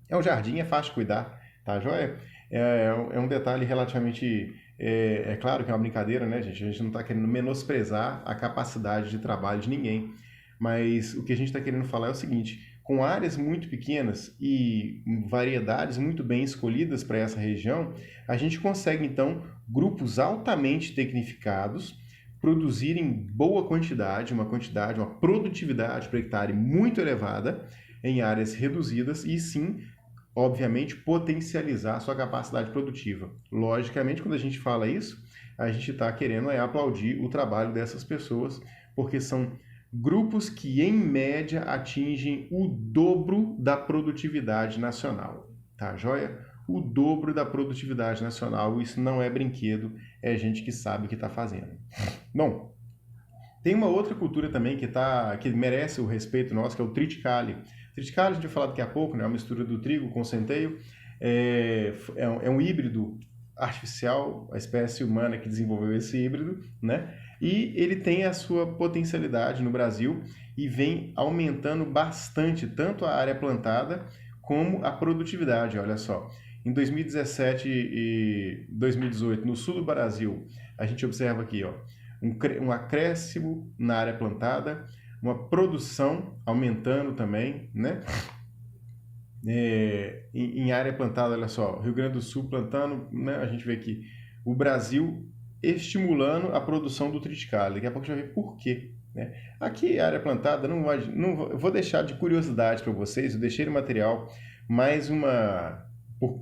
É um jardim, é fácil de cuidar, tá joia? É um detalhe relativamente. É claro que é uma brincadeira, né, gente? A gente não está querendo menosprezar a capacidade de trabalho de ninguém. Mas o que a gente está querendo falar é o seguinte: com áreas muito pequenas e variedades muito bem escolhidas para essa região, a gente consegue então grupos altamente tecnificados produzirem boa quantidade, uma produtividade por hectare muito elevada em áreas reduzidas e sim, obviamente, potencializar a sua capacidade produtiva. Logicamente, quando a gente fala isso, a gente está querendo aplaudir o trabalho dessas pessoas, porque são grupos que, em média, atingem o dobro da produtividade nacional. Tá, joia? O dobro da produtividade nacional. Isso não é brinquedo, é gente que sabe o que está fazendo. Bom, tem uma outra cultura também que merece o respeito nosso, que é o triticale. Triticale, a gente vai falar daqui a pouco, né? É uma mistura do trigo com centeio. É um híbrido artificial, a espécie humana que desenvolveu esse híbrido, né? E ele tem a sua potencialidade no Brasil e vem aumentando bastante tanto a área plantada como a produtividade. Olha só, em 2017 e 2018, no sul do Brasil, a gente observa aqui, ó, um acréscimo na área plantada, uma produção aumentando também, né? Em área plantada, olha só, Rio Grande do Sul plantando, né? A gente vê aqui o Brasil estimulando a produção do triticale. Daqui a pouco a gente vai ver por quê. Né? Aqui, a área plantada, eu vou deixar de curiosidade para vocês, eu deixei no material mais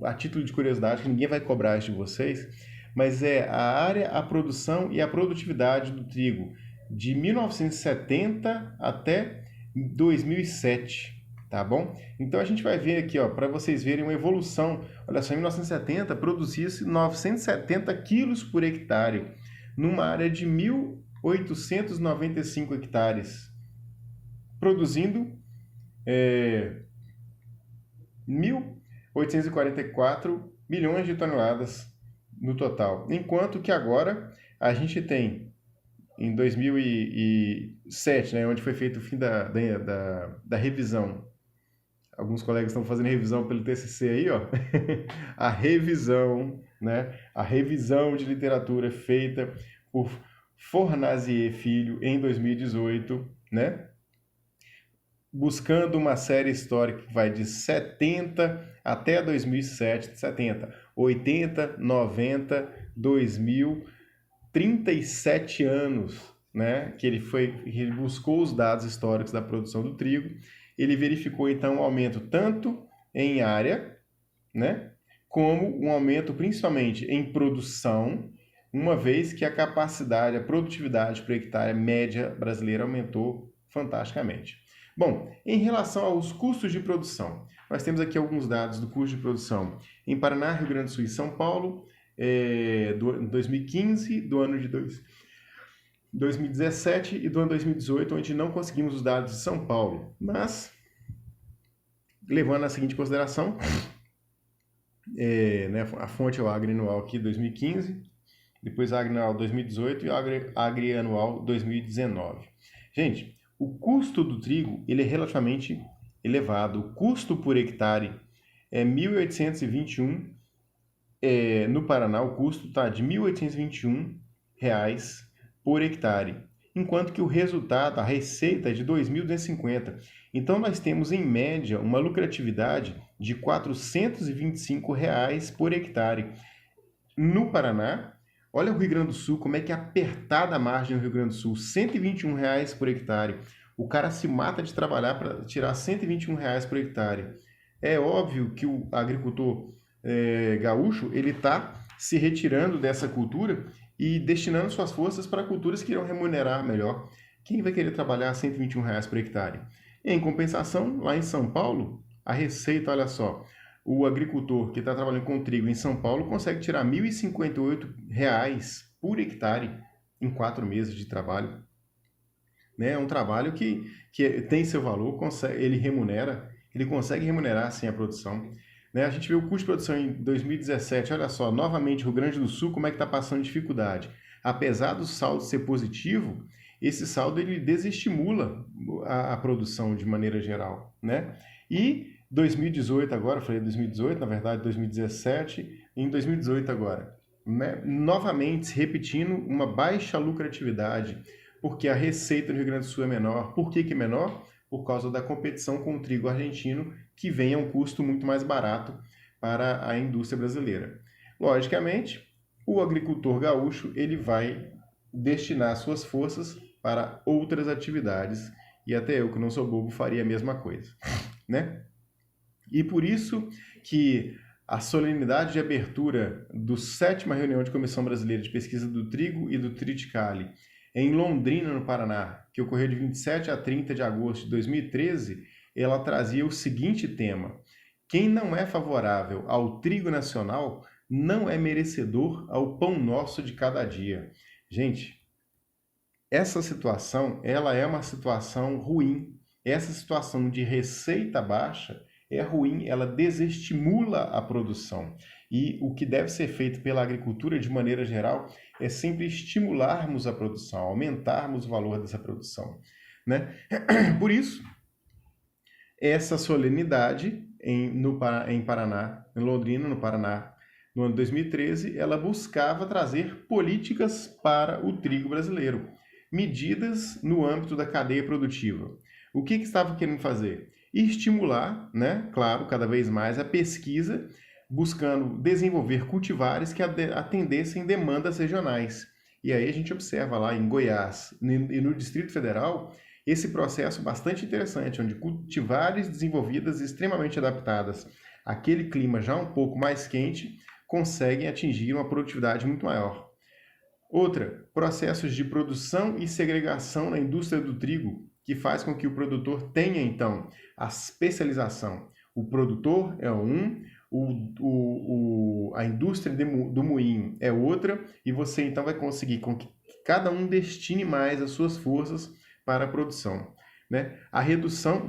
a título de curiosidade, que ninguém vai cobrar isso de vocês, mas é a área, a produção e a produtividade do trigo de 1970 até 2007, tá bom? Então a gente vai ver aqui, ó, para vocês verem uma evolução. Olha só, em 1970 produzia-se 970 quilos por hectare, numa área de 1.895 hectares, produzindo 1.844 milhões de toneladas no total. Enquanto que agora a gente tem, em 2007, né, onde foi feito o fim da revisão. Alguns colegas estão fazendo revisão pelo TCC aí, ó. A revisão, né? A revisão de literatura feita por Fornazier Filho em 2018, né? Buscando uma série histórica que vai de 70 até 2007, 70, 80, 90, 2000, 37 anos, né? Que ele buscou os dados históricos da produção do trigo. Ele verificou então um aumento tanto em área, né, como um aumento principalmente em produção, uma vez que a produtividade por hectare média brasileira aumentou fantasticamente. Bom, em relação aos custos de produção, nós temos aqui alguns dados do custo de produção em Paraná, Rio Grande do Sul e São Paulo, do 2015, do ano de 2017 e do ano 2018, onde não conseguimos os dados de São Paulo, mas levando a seguinte consideração, né, a fonte é o Agrianual aqui 2015, depois Agrianual 2018 e Agrianual 2019. Gente, o custo do trigo ele é relativamente elevado. O custo por hectare é 1.821, no Paraná o custo está de R$ 1.821 por hectare, enquanto que o resultado, a receita é de R$ 2.250. Então nós temos em média uma lucratividade de R$ 425 por hectare. No Paraná, olha o Rio Grande do Sul, como é que é apertada a margem no Rio Grande do Sul, R$ 121 por hectare. O cara se mata de trabalhar para tirar R$ 121 por hectare. É óbvio que o agricultor gaúcho ele está se retirando dessa cultura e destinando suas forças para culturas que irão remunerar melhor. Quem vai querer trabalhar R$ 121 por hectare? Em compensação, lá em São Paulo, a receita, olha só, o agricultor que está trabalhando com trigo em São Paulo consegue tirar R$ 1.058 por hectare em 4 meses de trabalho. É um trabalho que tem seu valor, ele consegue remunerar sim a produção. A gente vê o custo de produção em 2017, olha só, novamente Rio Grande do Sul, como é que está passando dificuldade. Apesar do saldo ser positivo, esse saldo ele desestimula a produção de maneira geral. E 2018 agora, eu falei 2018, na verdade 2017, em 2018 agora, né? Novamente repetindo uma baixa lucratividade, porque a receita no Rio Grande do Sul é menor. Por que é menor? Por causa da competição com o trigo argentino, que vem a um custo muito mais barato para a indústria brasileira. Logicamente, o agricultor gaúcho ele vai destinar suas forças para outras atividades, e até eu, que não sou bobo, faria a mesma coisa, né? E por isso que a solenidade de abertura da 7ª reunião de Comissão Brasileira de Pesquisa do Trigo e do Triticale em Londrina, no Paraná, que ocorreu de 27 a 30 de agosto de 2013, ela trazia o seguinte tema: quem não é favorável ao trigo nacional não é merecedor ao pão nosso de cada dia. Gente, essa situação, ela é uma situação ruim. Essa situação de receita baixa é ruim, ela desestimula a produção. E o que deve ser feito pela agricultura, de maneira geral, é sempre estimularmos a produção, aumentarmos o valor dessa produção, né? Por isso, essa solenidade em Paraná, em Londrina, no Paraná, no ano de 2013, ela buscava trazer políticas para o trigo brasileiro, medidas no âmbito da cadeia produtiva. O que estava querendo fazer? Estimular, né, claro, cada vez mais a pesquisa, buscando desenvolver cultivares que atendessem demandas regionais. E aí a gente observa lá em Goiás e no Distrito Federal esse processo bastante interessante, onde cultivares desenvolvidas extremamente adaptadas àquele clima já um pouco mais quente conseguem atingir uma produtividade muito maior. Outra, processos de produção e segregação na indústria do trigo, que faz com que o produtor tenha, então, a especialização. O produtor é um, a indústria do moinho é outra, e você, então, vai conseguir com que cada um destine mais as suas forças para a produção, né? A redução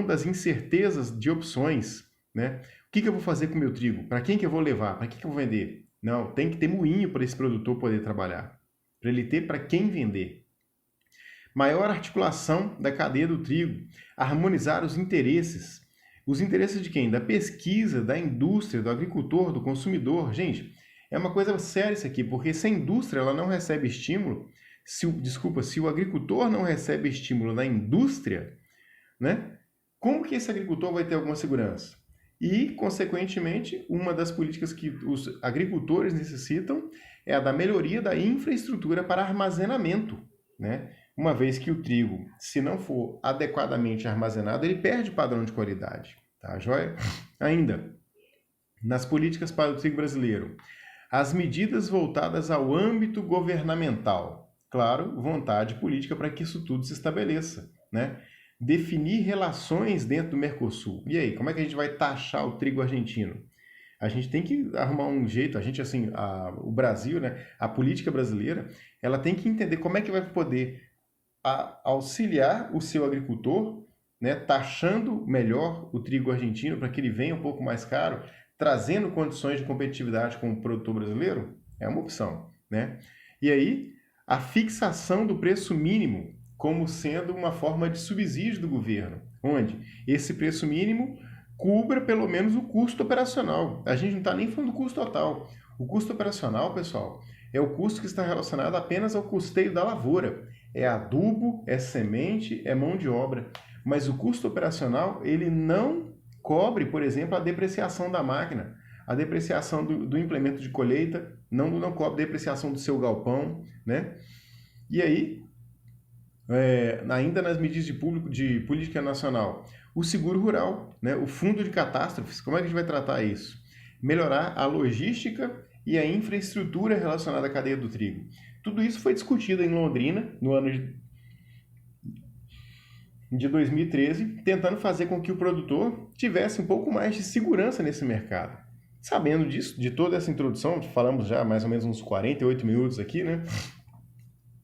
das incertezas de opções, né? O que eu vou fazer com o meu trigo? Para quem que eu vou levar? Para que eu vou vender? Não, tem que ter moinho para esse produtor poder trabalhar, para ele ter para quem vender. Maior articulação da cadeia do trigo, harmonizar os interesses. Os interesses de quem? Da pesquisa, da indústria, do agricultor, do consumidor. Gente, é uma coisa séria isso aqui, porque se a indústria ela não recebe estímulo, se o agricultor não recebe estímulo da indústria, né? Como que esse agricultor vai ter alguma segurança? E, consequentemente, uma das políticas que os agricultores necessitam é a da melhoria da infraestrutura para armazenamento, né? Uma vez que o trigo, se não for adequadamente armazenado, ele perde padrão de qualidade, tá joia? Ainda, nas políticas para o trigo brasileiro, as medidas voltadas ao âmbito governamental. Claro, vontade política para que isso tudo se estabeleça, né? Definir relações dentro do Mercosul. E aí, como é que a gente vai taxar o trigo argentino? A gente tem que arrumar um jeito, o Brasil, né, a política brasileira, ela tem que entender como é que vai poder auxiliar o seu agricultor, né, taxando melhor o trigo argentino para que ele venha um pouco mais caro, trazendo condições de competitividade com o produtor brasileiro, é uma opção, né? E aí, a fixação do preço mínimo como sendo uma forma de subsídio do governo, onde esse preço mínimo cubra pelo menos o custo operacional. A gente não está nem falando do custo total. O custo operacional, pessoal, é o custo que está relacionado apenas ao custeio da lavoura. É adubo, é semente, é mão de obra. Mas o custo operacional, ele não cobre, por exemplo, a depreciação da máquina, a depreciação do implemento de colheita, não cobre a depreciação do seu galpão, né? E aí, ainda nas medidas de política nacional, o seguro rural, né? O fundo de catástrofes, como é que a gente vai tratar isso? Melhorar a logística e a infraestrutura relacionada à cadeia do trigo. Tudo isso foi discutido em Londrina, no ano de 2013, tentando fazer com que o produtor tivesse um pouco mais de segurança nesse mercado. Sabendo disso, de toda essa introdução, falamos já mais ou menos uns 48 minutos aqui, né?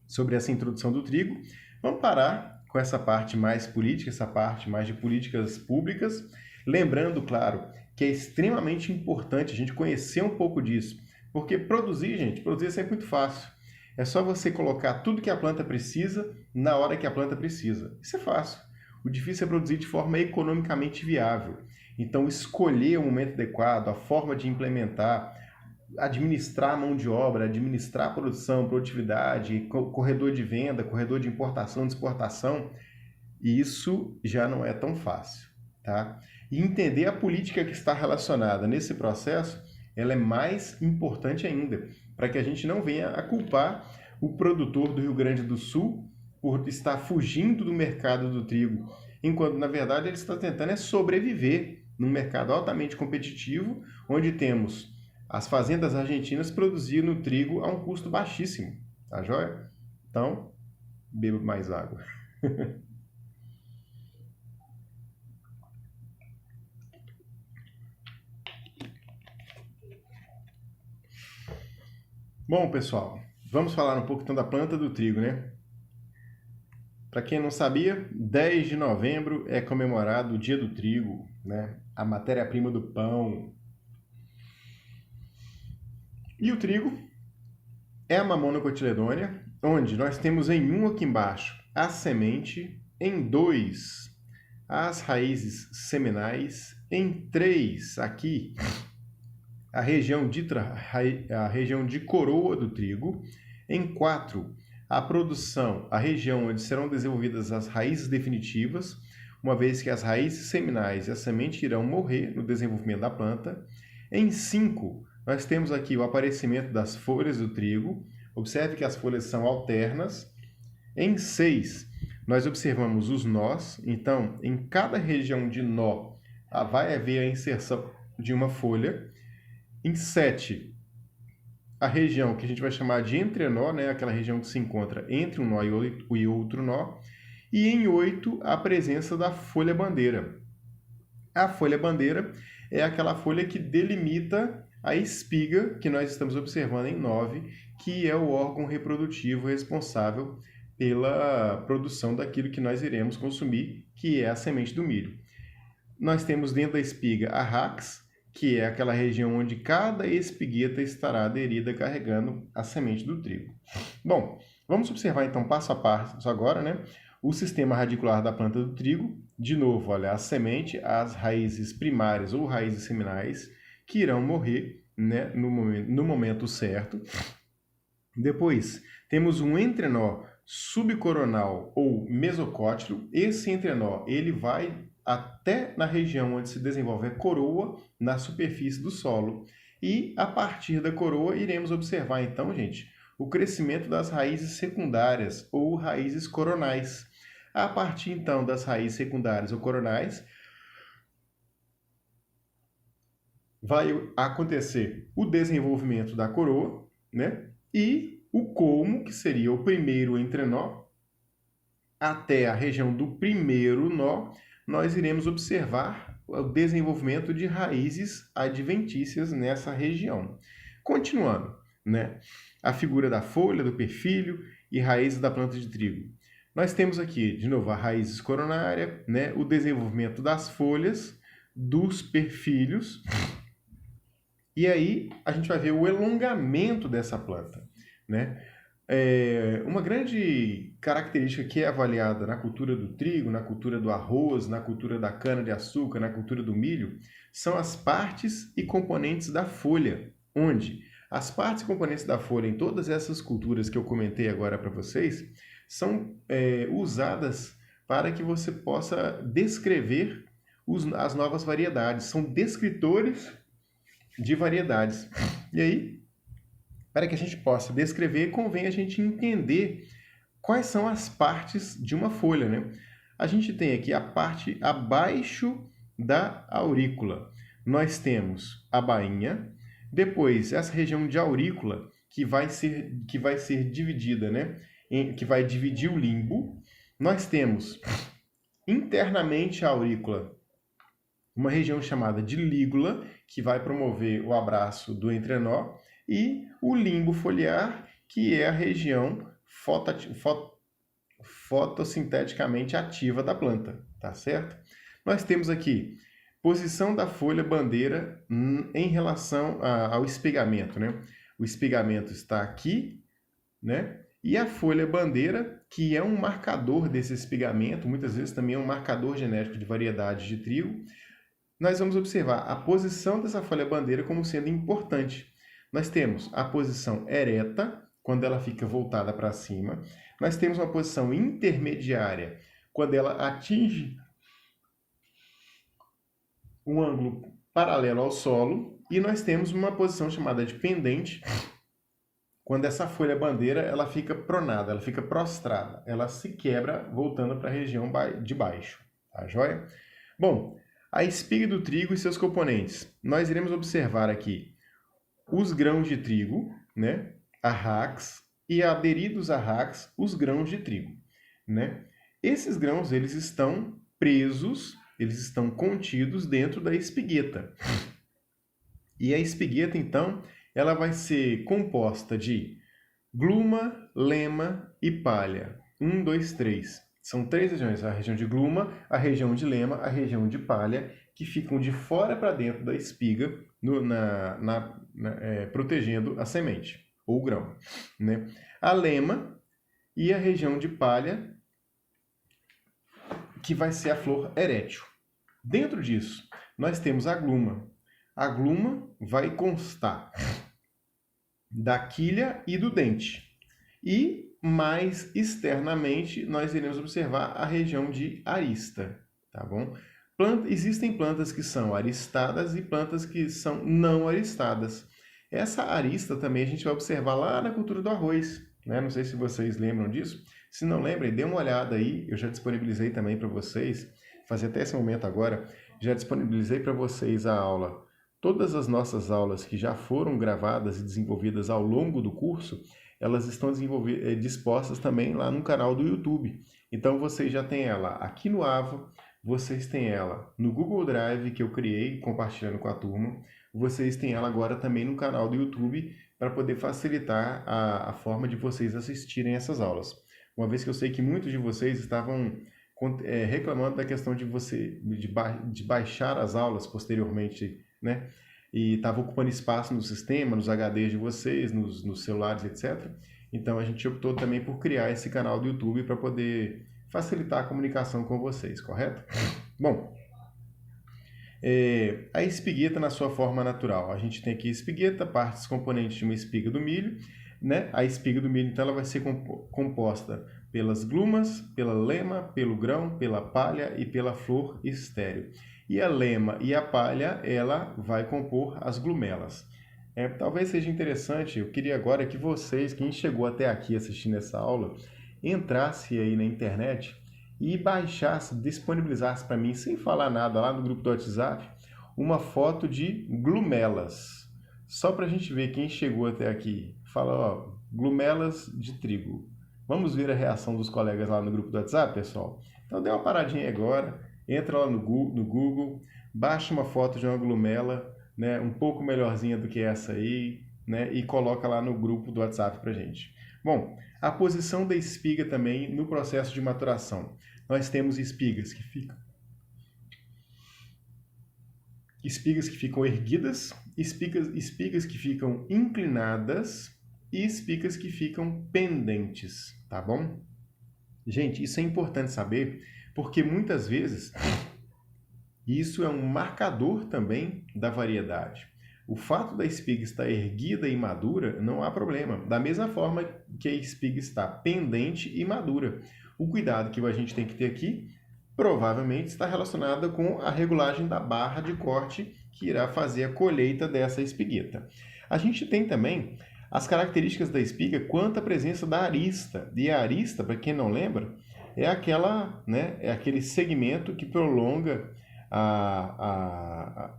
Sobre essa introdução do trigo. Vamos parar com essa parte mais política, essa parte mais de políticas públicas. Lembrando, claro, que é extremamente importante a gente conhecer um pouco disso. Porque produzir é sempre muito fácil. É só você colocar tudo que a planta precisa na hora que a planta precisa. Isso é fácil. O difícil é produzir de forma economicamente viável. Então, escolher o momento adequado, a forma de implementar, administrar a mão de obra, administrar a produção, produtividade, corredor de venda, corredor de importação, de exportação, isso já não é tão fácil, tá? E entender a política que está relacionada nesse processo, ela é mais importante ainda, para que a gente não venha a culpar o produtor do Rio Grande do Sul por estar fugindo do mercado do trigo, enquanto, na verdade, ele está tentando sobreviver num mercado altamente competitivo, onde temos as fazendas argentinas produzindo trigo a um custo baixíssimo, tá joia? Então, beba mais água. Bom, pessoal, vamos falar um pouco então da planta do trigo, né? Para quem não sabia, 10 de novembro é comemorado o Dia do Trigo, né? A matéria-prima do pão. E o trigo é a Mamona cotiledônea, onde nós temos em um aqui embaixo a semente, em 2 as raízes seminais, em 3 aqui a região de coroa do trigo, em 4 a produção, a região onde serão desenvolvidas as raízes definitivas, uma vez que as raízes seminais e a semente irão morrer no desenvolvimento da planta. Em 5, nós temos aqui o aparecimento das folhas do trigo. Observe que as folhas são alternas. Em 6, nós observamos os nós. Então, em cada região de nó, vai haver a inserção de uma folha. Em 7, a região que a gente vai chamar de entrenó, né? Aquela região que se encontra entre um nó e outro nó. E em 8, a presença da folha-bandeira. A folha-bandeira é aquela folha que delimita a espiga que nós estamos observando em 9, que é o órgão reprodutivo responsável pela produção daquilo que nós iremos consumir, que é a semente do milho. Nós temos dentro da espiga a rax, que é aquela região onde cada espigueta estará aderida carregando a semente do trigo. Bom, vamos observar então passo a passo agora, né? O sistema radicular da planta do trigo. De novo, olha, a semente, as raízes primárias ou raízes seminais que irão morrer, né, no momento certo. Depois, temos um entrenó subcoronal ou mesocótilo. Esse entrenó, ele vai até na região onde se desenvolve a coroa, na superfície do solo. E, a partir da coroa, iremos observar, então, gente, o crescimento das raízes secundárias ou raízes coronais. A partir, então, das raízes secundárias ou coronais, vai acontecer o desenvolvimento da coroa, né? E o colmo, que seria o primeiro entrenó, até a região do primeiro nó, nós iremos observar o desenvolvimento de raízes adventícias nessa região. Continuando, né? A figura da folha, do perfilho e raízes da planta de trigo. Nós temos aqui, de novo, a raiz coronária, né? O desenvolvimento das folhas, dos perfilhos. E aí a gente vai ver o elongamento dessa planta, né? Uma grande característica que é avaliada na cultura do trigo, na cultura do arroz, na cultura da cana-de-açúcar, na cultura do milho, são as partes e componentes da folha, onde as partes e componentes da folha em todas essas culturas que eu comentei agora para vocês são usadas para que você possa descrever as novas variedades, são descritores de variedades. E aí, para que a gente possa descrever, convém a gente entender quais são as partes de uma folha, né? A gente tem aqui a parte abaixo da aurícula. Nós temos a bainha, depois essa região de aurícula que vai ser dividida, né? Que vai dividir o limbo. Nós temos internamente a aurícula uma região chamada de lígula, que vai promover o abraço do entrenó, e o limbo foliar, que é a região fotossinteticamente ativa da planta, tá certo? Nós temos aqui posição da folha bandeira em relação ao espigamento, né? O espigamento está aqui, né? E a folha bandeira, que é um marcador desse espigamento, muitas vezes também é um marcador genético de variedades de trigo, nós vamos observar a posição dessa folha-bandeira como sendo importante. Nós temos a posição ereta, quando ela fica voltada para cima. Nós temos uma posição intermediária, quando ela atinge um ângulo paralelo ao solo. E nós temos uma posição chamada de pendente, quando essa folha-bandeira ela fica pronada, ela fica prostrada. Ela se quebra voltando para a região de baixo. Tá joia? Bom, a espiga do trigo e seus componentes. Nós iremos observar aqui os grãos de trigo, né? Arrax, e aderidos a arrax, os grãos de trigo, né? Esses grãos, eles estão presos, eles estão contidos dentro da espigueta. E a espigueta, então, ela vai ser composta de gluma, lema e palha. 1, 2, 3. São 3 regiões, a região de gluma, a região de lema, a região de palha, que ficam de fora para dentro da espiga, protegendo a semente, ou o grão, né? A lema e a região de palha, que vai ser a flor erétil. Dentro disso, nós temos a gluma. A gluma vai constar da quilha e do dente. E mais externamente, nós iremos observar a região de arista, tá bom? Existem plantas que são aristadas e plantas que são não aristadas. Essa arista também a gente vai observar lá na cultura do arroz, né? Não sei se vocês lembram disso. Se não lembrem, dê uma olhada aí. Eu já disponibilizei também para vocês, fazer até esse momento agora, já disponibilizei para vocês a aula. Todas as nossas aulas que já foram gravadas e desenvolvidas ao longo do curso, elas estão dispostas também lá no canal do YouTube. Então, vocês já têm ela aqui no AVA, vocês têm ela no Google Drive, que eu criei compartilhando com a turma. Vocês têm ela agora também no canal do YouTube, para poder facilitar a forma de vocês assistirem essas aulas. Uma vez que eu sei que muitos de vocês estavam reclamando da questão de baixar as aulas posteriormente, né? E estava ocupando espaço no sistema, nos HDs de vocês, nos celulares, etc. Então a gente optou também por criar esse canal do YouTube para poder facilitar a comunicação com vocês, correto? Bom, a espigueta na sua forma natural. A gente tem aqui a espigueta, partes componentes de uma espiga do milho, né? A espiga do milho, então, ela vai ser composta pelas glumas, pela lema, pelo grão, pela palha e pela flor estéril. E a lema e a palha, ela vai compor as glumelas. Talvez seja interessante, eu queria agora que vocês, quem chegou até aqui assistindo essa aula, entrasse aí na internet e baixasse, disponibilizasse para mim, sem falar nada, lá no grupo do WhatsApp, uma foto de glumelas. Só para a gente ver quem chegou até aqui. Fala, ó, glumelas de trigo. Vamos ver a reação dos colegas lá no grupo do WhatsApp, pessoal? Então dê uma paradinha agora, entra lá no Google, baixa uma foto de uma glumela, né, um pouco melhorzinha do que essa aí, né, e coloca lá no grupo do WhatsApp pra gente. Bom, a posição da espiga também no processo de maturação. Nós temos espigas que ficam erguidas, espigas que ficam inclinadas e espigas que ficam pendentes, tá bom? Gente, isso é importante saber, porque muitas vezes isso é um marcador também da variedade. O fato da espiga estar erguida e madura não há problema, da mesma forma que a espiga está pendente e madura. O cuidado que a gente tem que ter aqui provavelmente está relacionado com a regulagem da barra de corte que irá fazer a colheita dessa espigueta. A gente tem também as características da espiga quanto à presença da arista. E a arista, para quem não lembra, é aquele segmento que prolonga a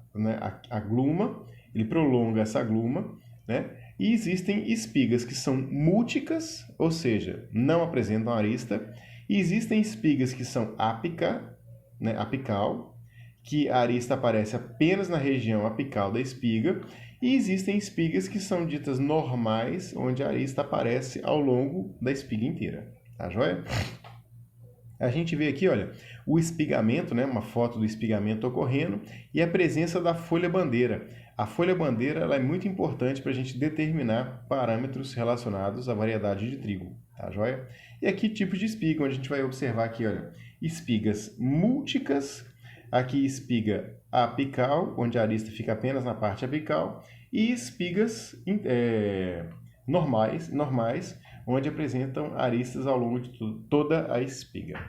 gluma, ele prolonga essa gluma, né? E existem espigas que são múlticas, ou seja, não apresentam arista, e existem espigas que são apical, que a arista aparece apenas na região apical da espiga, e existem espigas que são ditas normais, onde a arista aparece ao longo da espiga inteira. Tá joia? A gente vê aqui, olha, o espigamento, né, uma foto do espigamento ocorrendo, e a presença da folha-bandeira. A folha-bandeira ela é muito importante para a gente determinar parâmetros relacionados à variedade de trigo. Tá joia? E aqui tipos de espiga, onde a gente vai observar aqui, olha, espigas múlticas, Aqui espiga apical, onde a arista fica apenas na parte apical, e espigas normais, onde apresentam aristas ao longo de toda a espiga.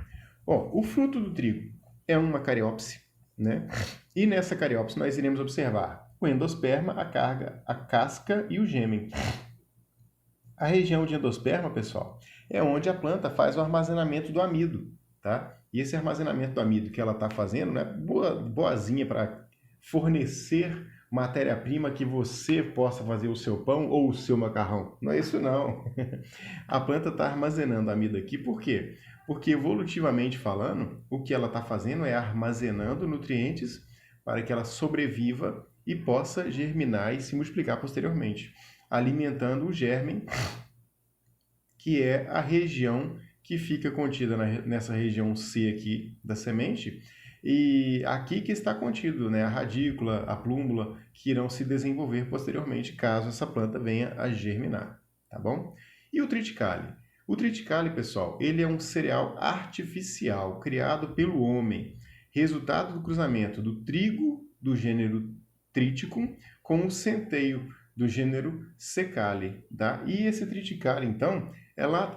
Bom, o fruto do trigo é uma cariópse, né? E nessa cariópse nós iremos observar o endosperma, a casca e o gêmen. A região de endosperma, pessoal, é onde a planta faz o armazenamento do amido, tá? E esse armazenamento do amido que ela está fazendo, né, boazinha para fornecer matéria-prima que você possa fazer o seu pão ou o seu macarrão. Não é isso, não. A planta está armazenando amido aqui, por quê? Porque, evolutivamente falando, o que ela está fazendo é armazenando nutrientes para que ela sobreviva e possa germinar e se multiplicar posteriormente, alimentando o germe, que é a região que fica contida nessa região C aqui da semente, e aqui que está contido, né, a radícula, a plúmbula, que irão se desenvolver posteriormente, caso essa planta venha a germinar, tá bom? E o triticale? O triticale, pessoal, ele é um cereal artificial criado pelo homem, resultado do cruzamento do trigo do gênero Triticum com o centeio do gênero Secale, tá? E esse triticale, então,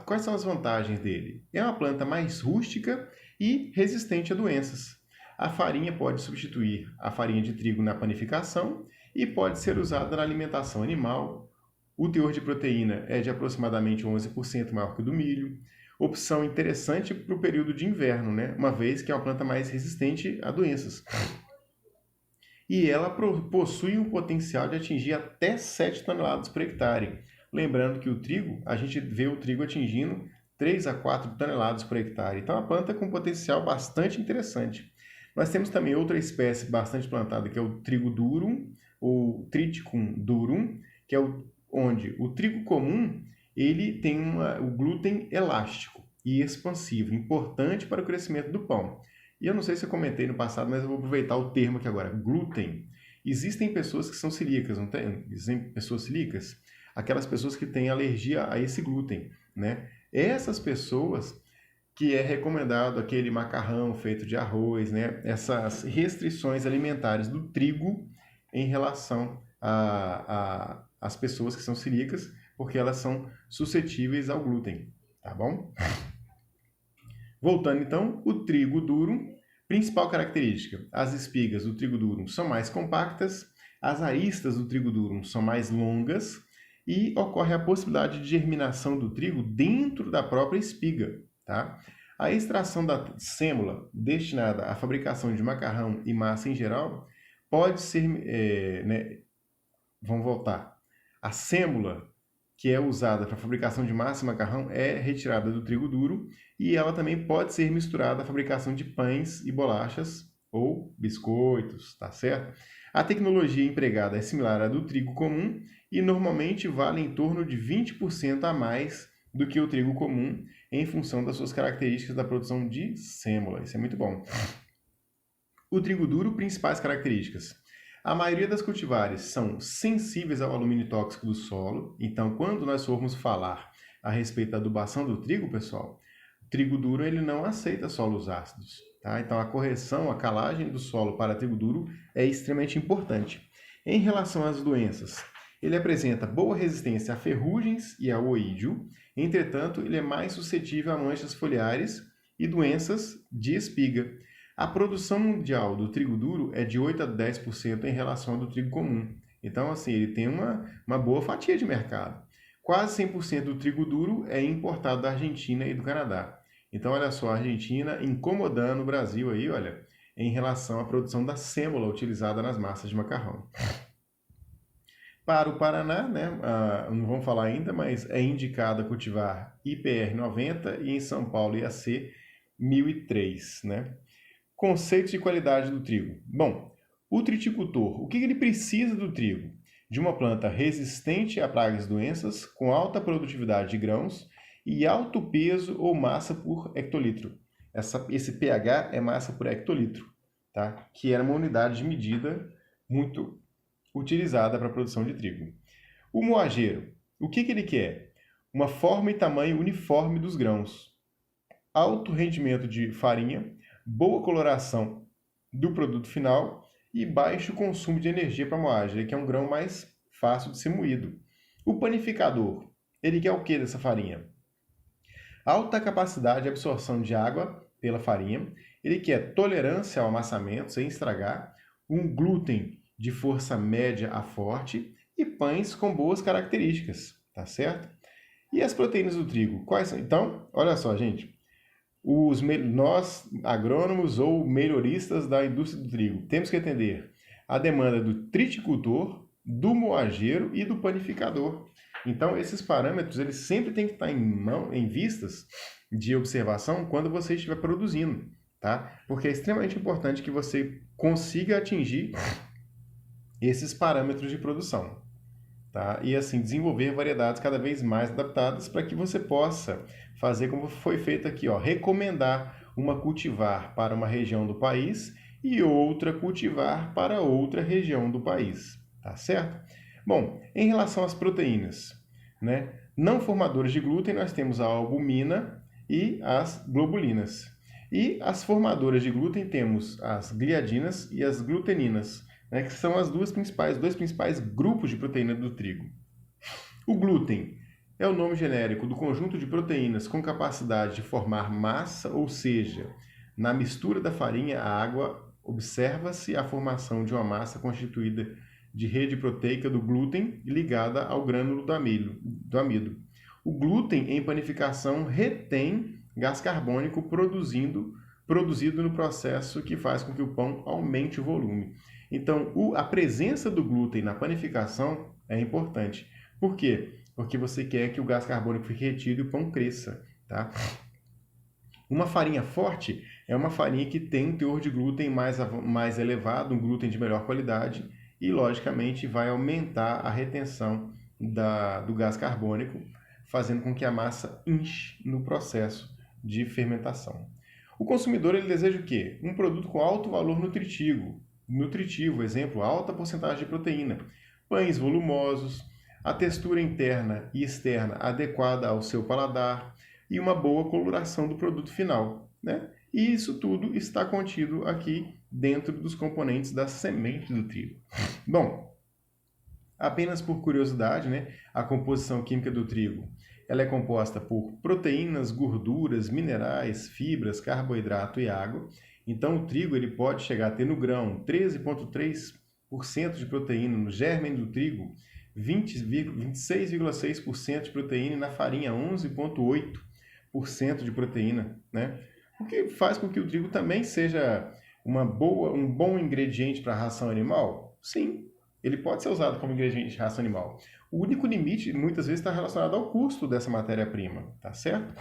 quais são as vantagens dele? É uma planta mais rústica e resistente a doenças. A farinha pode substituir a farinha de trigo na panificação e pode ser usada na alimentação animal. O teor de proteína é de aproximadamente 11% maior que o do milho. Opção interessante para o período de inverno, né? Uma vez que é uma planta mais resistente a doenças. E ela possui um potencial de atingir até 7 toneladas por hectare. Lembrando que o trigo, a gente vê o trigo atingindo 3 a 4 toneladas por hectare. Então, é uma planta com potencial bastante interessante. Nós temos também outra espécie bastante plantada, que é o trigo durum, ou Triticum durum, que é onde o trigo comum ele tem o glúten elástico e expansivo, importante para o crescimento do pão. E eu não sei se eu comentei no passado, mas eu vou aproveitar o termo aqui agora, glúten. Existem pessoas que são celíacas, não tem? Existem pessoas celíacas? Aquelas pessoas que têm alergia a esse glúten, né? Essas pessoas que é recomendado aquele macarrão feito de arroz, né? Essas restrições alimentares do trigo em relação às pessoas que são celíacas, porque elas são suscetíveis ao glúten, tá bom? Voltando então, o trigo durum, principal característica, as espigas do trigo durum são mais compactas, as aristas do trigo durum são mais longas e ocorre a possibilidade de germinação do trigo dentro da própria espiga, tá? A extração da sêmula, destinada à fabricação de macarrão e massa em geral, pode ser, vamos voltar, a sêmula que é usada para a fabricação de massa e macarrão é retirada do trigo duro e ela também pode ser misturada à fabricação de pães e bolachas ou biscoitos, tá certo? A tecnologia empregada é similar à do trigo comum e normalmente vale em torno de 20% a mais do que o trigo comum em função das suas características da produção de sêmula. Isso é muito bom. O trigo duro, principais características. A maioria das cultivares são sensíveis ao alumínio tóxico do solo, então quando nós formos falar a respeito da adubação do trigo, pessoal, o trigo duro ele não aceita solos ácidos, tá? Então a correção, a calagem do solo para trigo duro é extremamente importante. Em relação às doenças, ele apresenta boa resistência a ferrugens e ao oídio, entretanto ele é mais suscetível a manchas foliares e doenças de espiga. A produção mundial do trigo duro é de 8 a 10% em relação ao do trigo comum. Então, assim, ele tem uma boa fatia de mercado. Quase 100% do trigo duro é importado da Argentina e do Canadá. Então, olha só, a Argentina incomodando o Brasil aí, olha, em relação à produção da sêmula utilizada nas massas de macarrão. Para o Paraná, né, não vamos falar ainda, mas é indicado a cultivar IPR 90 e em São Paulo IAC 1003, né? Conceitos de qualidade do trigo. Bom, o triticultor, o que ele precisa do trigo? De uma planta resistente a pragas e doenças, com alta produtividade de grãos e alto peso ou massa por hectolitro. Esse pH é massa por hectolitro, tá? Que era uma unidade de medida muito utilizada para a produção de trigo. O moageiro, o que ele quer? Uma forma e tamanho uniforme dos grãos, alto rendimento de farinha, boa coloração do produto final e baixo consumo de energia para moagem, que é um grão mais fácil de ser moído. O panificador, ele quer o que dessa farinha? Alta capacidade de absorção de água pela farinha, ele quer tolerância ao amassamento sem estragar, um glúten de força média a forte e pães com boas características, tá certo? E as proteínas do trigo, quais são? Então, olha só, gente, nós, agrônomos ou melhoristas da indústria do trigo, temos que atender a demanda do triticultor, do moageiro e do panificador. Então, esses parâmetros, eles sempre têm que estar em vistas de observação quando você estiver produzindo, tá? Porque é extremamente importante que você consiga atingir esses parâmetros de produção, tá? E assim, desenvolver variedades cada vez mais adaptadas para que você possa fazer como foi feito aqui, ó, recomendar uma cultivar para uma região do país e outra cultivar para outra região do país, tá certo? Bom, em relação às proteínas, né? Não formadoras de glúten, nós temos a albumina e as globulinas. E as formadoras de glúten temos as gliadinas e as gluteninas, né, que são os dois principais grupos de proteína do trigo. O glúten é o nome genérico do conjunto de proteínas com capacidade de formar massa, ou seja, na mistura da farinha à água, observa-se a formação de uma massa constituída de rede proteica do glúten ligada ao grânulo do amido. O glúten em panificação retém gás carbônico produzido no processo que faz com que o pão aumente o volume. Então, a presença do glúten na panificação é importante. Por quê? Porque você quer que o gás carbônico fique retido e o pão cresça, tá? Uma farinha forte é uma farinha que tem um teor de glúten mais elevado, um glúten de melhor qualidade e, logicamente, vai aumentar a retenção do gás carbônico, fazendo com que a massa inche no processo de fermentação. O consumidor ele deseja o quê? Um produto com alto valor nutritivo, exemplo, alta porcentagem de proteína, pães volumosos, a textura interna e externa adequada ao seu paladar e uma boa coloração do produto final, né? E isso tudo está contido aqui dentro dos componentes da semente do trigo. Bom, apenas por curiosidade, né, a composição química do trigo, ela é composta por proteínas, gorduras, minerais, fibras, carboidrato e água. Então, o trigo ele pode chegar a ter no grão 13,3% de proteína, no germe do trigo 26,6% de proteína e na farinha 11,8% de proteína, né? O que faz com que o trigo também seja um bom ingrediente para a ração animal? Sim, ele pode ser usado como ingrediente de ração animal. O único limite, muitas vezes, está relacionado ao custo dessa matéria-prima, tá certo?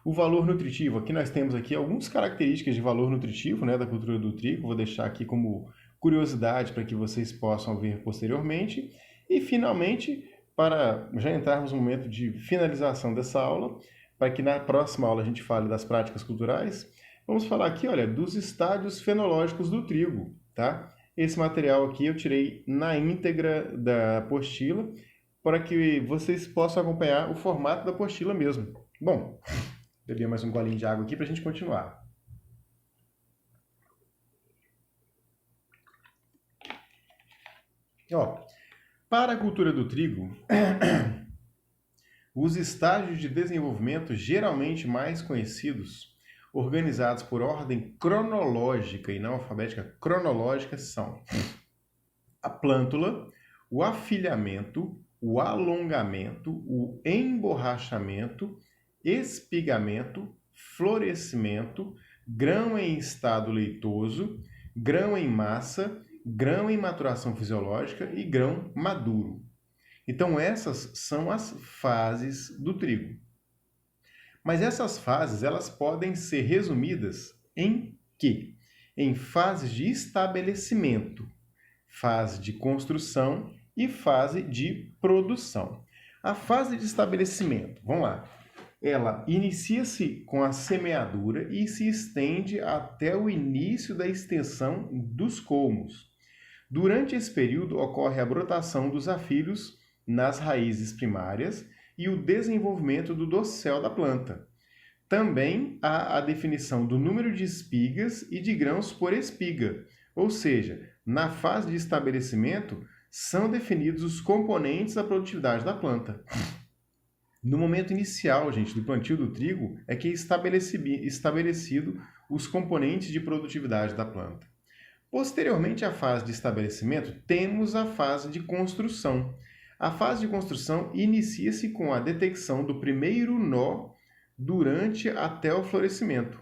O valor nutritivo, aqui nós temos aqui algumas características de valor nutritivo, né, da cultura do trigo, vou deixar aqui como curiosidade para que vocês possam ver posteriormente. E, finalmente, para já entrarmos no momento de finalização dessa aula, para que na próxima aula a gente fale das práticas culturais, vamos falar aqui, olha, dos estádios fenológicos do trigo, tá? Esse material aqui eu tirei na íntegra da apostila, para que vocês possam acompanhar o formato da apostila mesmo. Bom, beber mais um golinho de água aqui para a gente continuar. Ó, para a cultura do trigo, os estágios de desenvolvimento geralmente mais conhecidos, organizados por ordem cronológica e não alfabética, cronológica, são a plântula, o afilhamento, o alongamento, o emborrachamento, espigamento, florescimento, grão em estado leitoso, grão em massa, grão em maturação fisiológica e grão maduro. Então essas são as fases do trigo. Mas essas fases, elas podem ser resumidas em quê? Em fases de estabelecimento, fase de construção e fase de produção. A fase de estabelecimento, vamos lá, ela inicia-se com a semeadura e se estende até o início da extensão dos colmos. Durante esse período ocorre a brotação dos afilhos nas raízes primárias e o desenvolvimento do dossel da planta. Também há a definição do número de espigas e de grãos por espiga, ou seja, na fase de estabelecimento são definidos os componentes da produtividade da planta. No momento inicial, gente, do plantio do trigo, é que é estabelecido os componentes de produtividade da planta. Posteriormente à fase de estabelecimento, temos a fase de construção. A fase de construção inicia-se com a detecção do primeiro nó durante até o florescimento.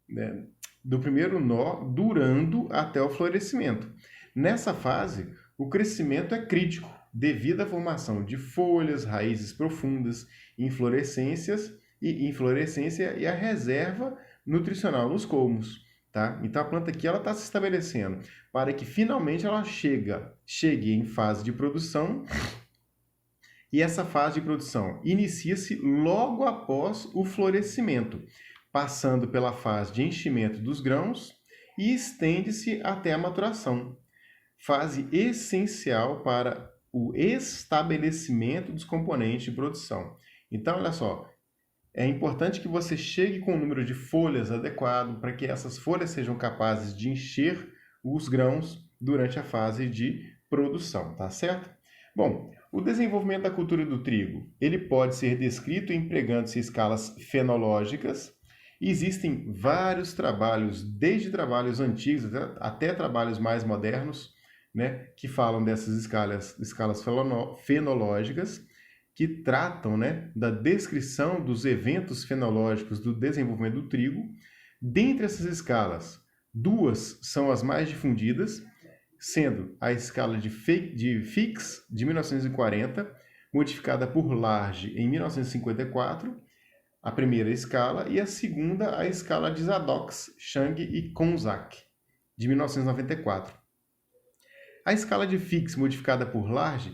Né? Do primeiro nó durando até o florescimento. Nessa fase, o crescimento é crítico, devido à formação de folhas, raízes profundas, inflorescência e a reserva nutricional nos colmos. Tá? Então a planta aqui está se estabelecendo para que finalmente ela chegue em fase de produção, e essa fase de produção inicia-se logo após o florescimento, passando pela fase de enchimento dos grãos e estende-se até a maturação, fase essencial para o estabelecimento dos componentes de produção. Então, olha só, é importante que você chegue com o número de folhas adequado para que essas folhas sejam capazes de encher os grãos durante a fase de produção, tá certo? Bom, o desenvolvimento da cultura do trigo, ele pode ser descrito empregando-se escalas fenológicas. Existem vários trabalhos, desde trabalhos antigos até trabalhos mais modernos, né, que falam dessas escalas fenológicas, que tratam, né, da descrição dos eventos fenológicos do desenvolvimento do trigo. Dentre essas escalas, duas são as mais difundidas, sendo a escala de Fick's, de 1940, modificada por Large em 1954, a primeira escala, e a segunda, a escala de Zadok, Chang e Konczak, de 1994. A escala de Fick's, modificada por Large,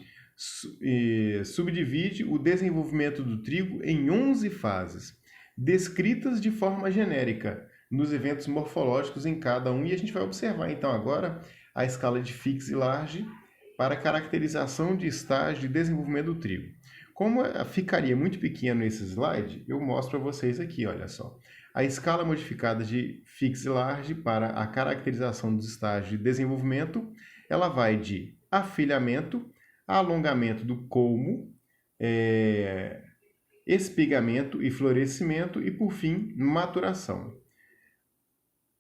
subdivide o desenvolvimento do trigo em 11 fases, descritas de forma genérica nos eventos morfológicos em cada um, e a gente vai observar então agora a escala de Fick's e Large para caracterização de estágio de desenvolvimento do trigo. Como ficaria muito pequeno esse slide, eu mostro para vocês aqui, olha só. A escala modificada de Fick's e Large para a caracterização dos estágios de desenvolvimento, ela vai de afilhamento, alongamento do colmo, espigamento e florescimento e, por fim, maturação.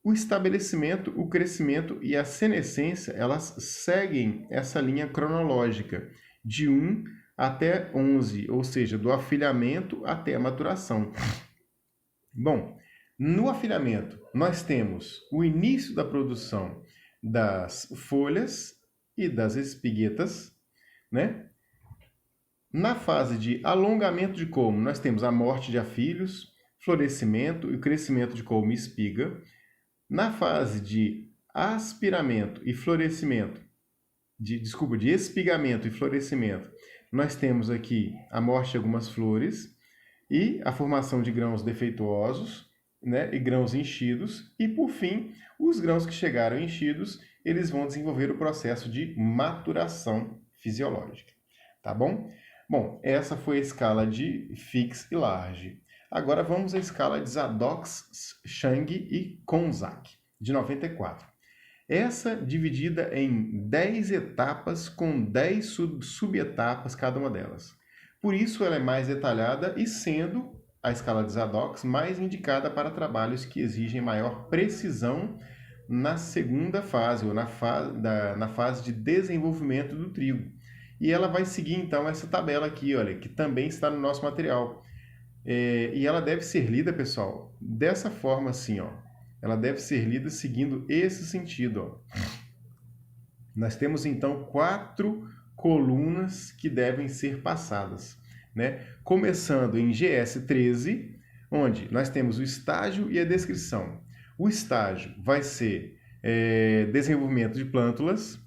O estabelecimento, o crescimento e a senescência, elas seguem essa linha cronológica de 1 até 11, ou seja, do afilhamento até a maturação. Bom, no afilhamento, nós temos o início da produção das folhas e das espiguetas, né? Na fase de alongamento de colmo, nós temos a morte de afilhos, florescimento e o crescimento de colmo e espiga. Na fase de aspiramento e florescimento, de espigamento e florescimento, nós temos aqui a morte de algumas flores e a formação de grãos defeituosos, né, e grãos enchidos. E, por fim, os grãos que chegaram enchidos, eles vão desenvolver o processo de maturação fisiológica. Tá bom? Bom, essa foi a escala de Fick's e Large. Agora vamos à escala de Zadok, Chang e Konczak, de 94. Essa dividida em 10 etapas com 10 subetapas cada uma delas. Por isso ela é mais detalhada e sendo a escala de Zadok mais indicada para trabalhos que exigem maior precisão na segunda fase, ou na fase de desenvolvimento do trigo. E ela vai seguir então essa tabela aqui, olha, que também está no nosso material. E ela deve ser lida, pessoal, dessa forma assim, ó. Ela deve ser lida seguindo esse sentido, ó. Nós temos então 4 colunas que devem ser passadas, né? Começando em GS13, onde nós temos o estágio e a descrição. O estágio vai ser desenvolvimento de plântulas.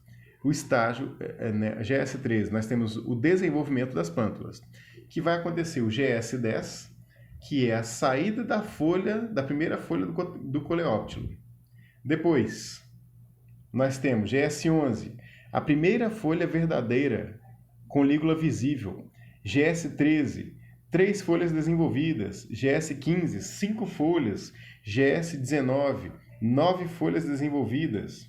O estágio, GS13, nós temos o desenvolvimento das plântulas, que vai acontecer o GS10, que é a saída da primeira folha do coleóptilo. Depois, nós temos GS11, a primeira folha verdadeira, com lígula visível. GS13, 3 folhas desenvolvidas. GS15, 5 folhas. GS19, 9 folhas desenvolvidas.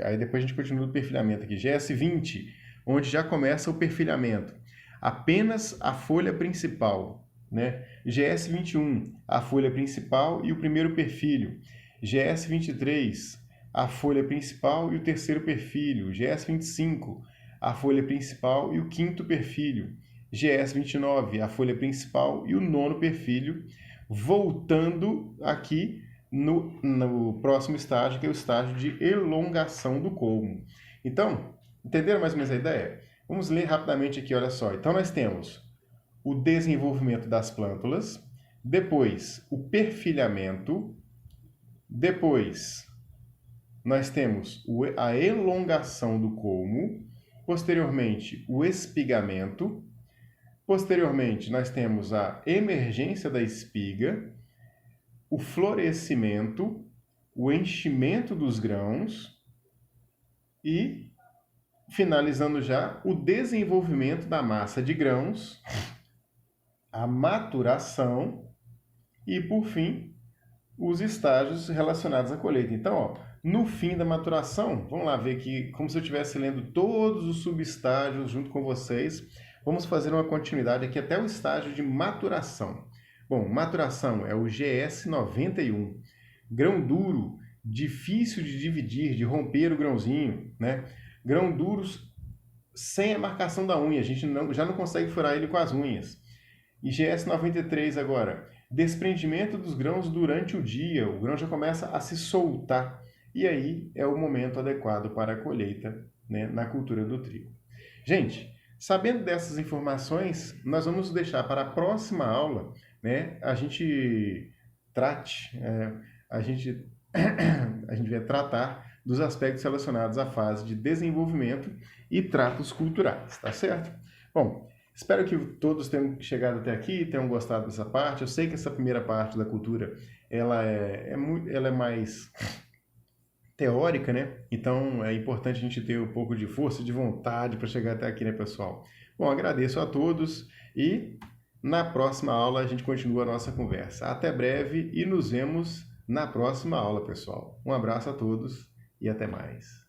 Aí depois a gente continua o perfilhamento aqui. GS20, onde já começa o perfilhamento. Apenas a folha principal, né? GS21, a folha principal e o primeiro perfilho. GS23, a folha principal e o terceiro perfilho. GS25, a folha principal e o quinto perfilho. GS29, a folha principal e o nono perfilho, voltando aqui no próximo estágio, que é o estágio de elongação do colmo. Então, entenderam mais ou menos a ideia? Vamos ler rapidamente aqui, olha só. Então, nós temos o desenvolvimento das plântulas, depois o perfilhamento, depois nós temos a elongação do colmo, posteriormente o espigamento, posteriormente nós temos a emergência da espiga, o florescimento, o enchimento dos grãos e, finalizando já, o desenvolvimento da massa de grãos, a maturação e, por fim, os estágios relacionados à colheita. Então, ó, no fim da maturação, vamos lá ver aqui, como se eu estivesse lendo todos os subestágios junto com vocês. Vamos fazer uma continuidade aqui até o estágio de maturação. Bom, maturação é o GS91. Grão duro, difícil de dividir, de romper o grãozinho, né? Grão duros sem a marcação da unha, a gente já não consegue furar ele com as unhas. E GS93 agora, desprendimento dos grãos durante o dia, o grão já começa a se soltar. E aí é o momento adequado para a colheita, né, na cultura do trigo. Gente, sabendo dessas informações, nós vamos deixar para a próxima aula, né, a gente vai tratar dos aspectos relacionados à fase de desenvolvimento e tratos culturais, tá certo? Bom, espero que todos tenham chegado até aqui, tenham gostado dessa parte. Eu sei que essa primeira parte da cultura, ela é mais teórica, né? Então é importante a gente ter um pouco de força, de vontade para chegar até aqui, né, pessoal? Bom, agradeço a todos e na próxima aula a gente continua a nossa conversa. Até breve e nos vemos na próxima aula, pessoal. Um abraço a todos e até mais.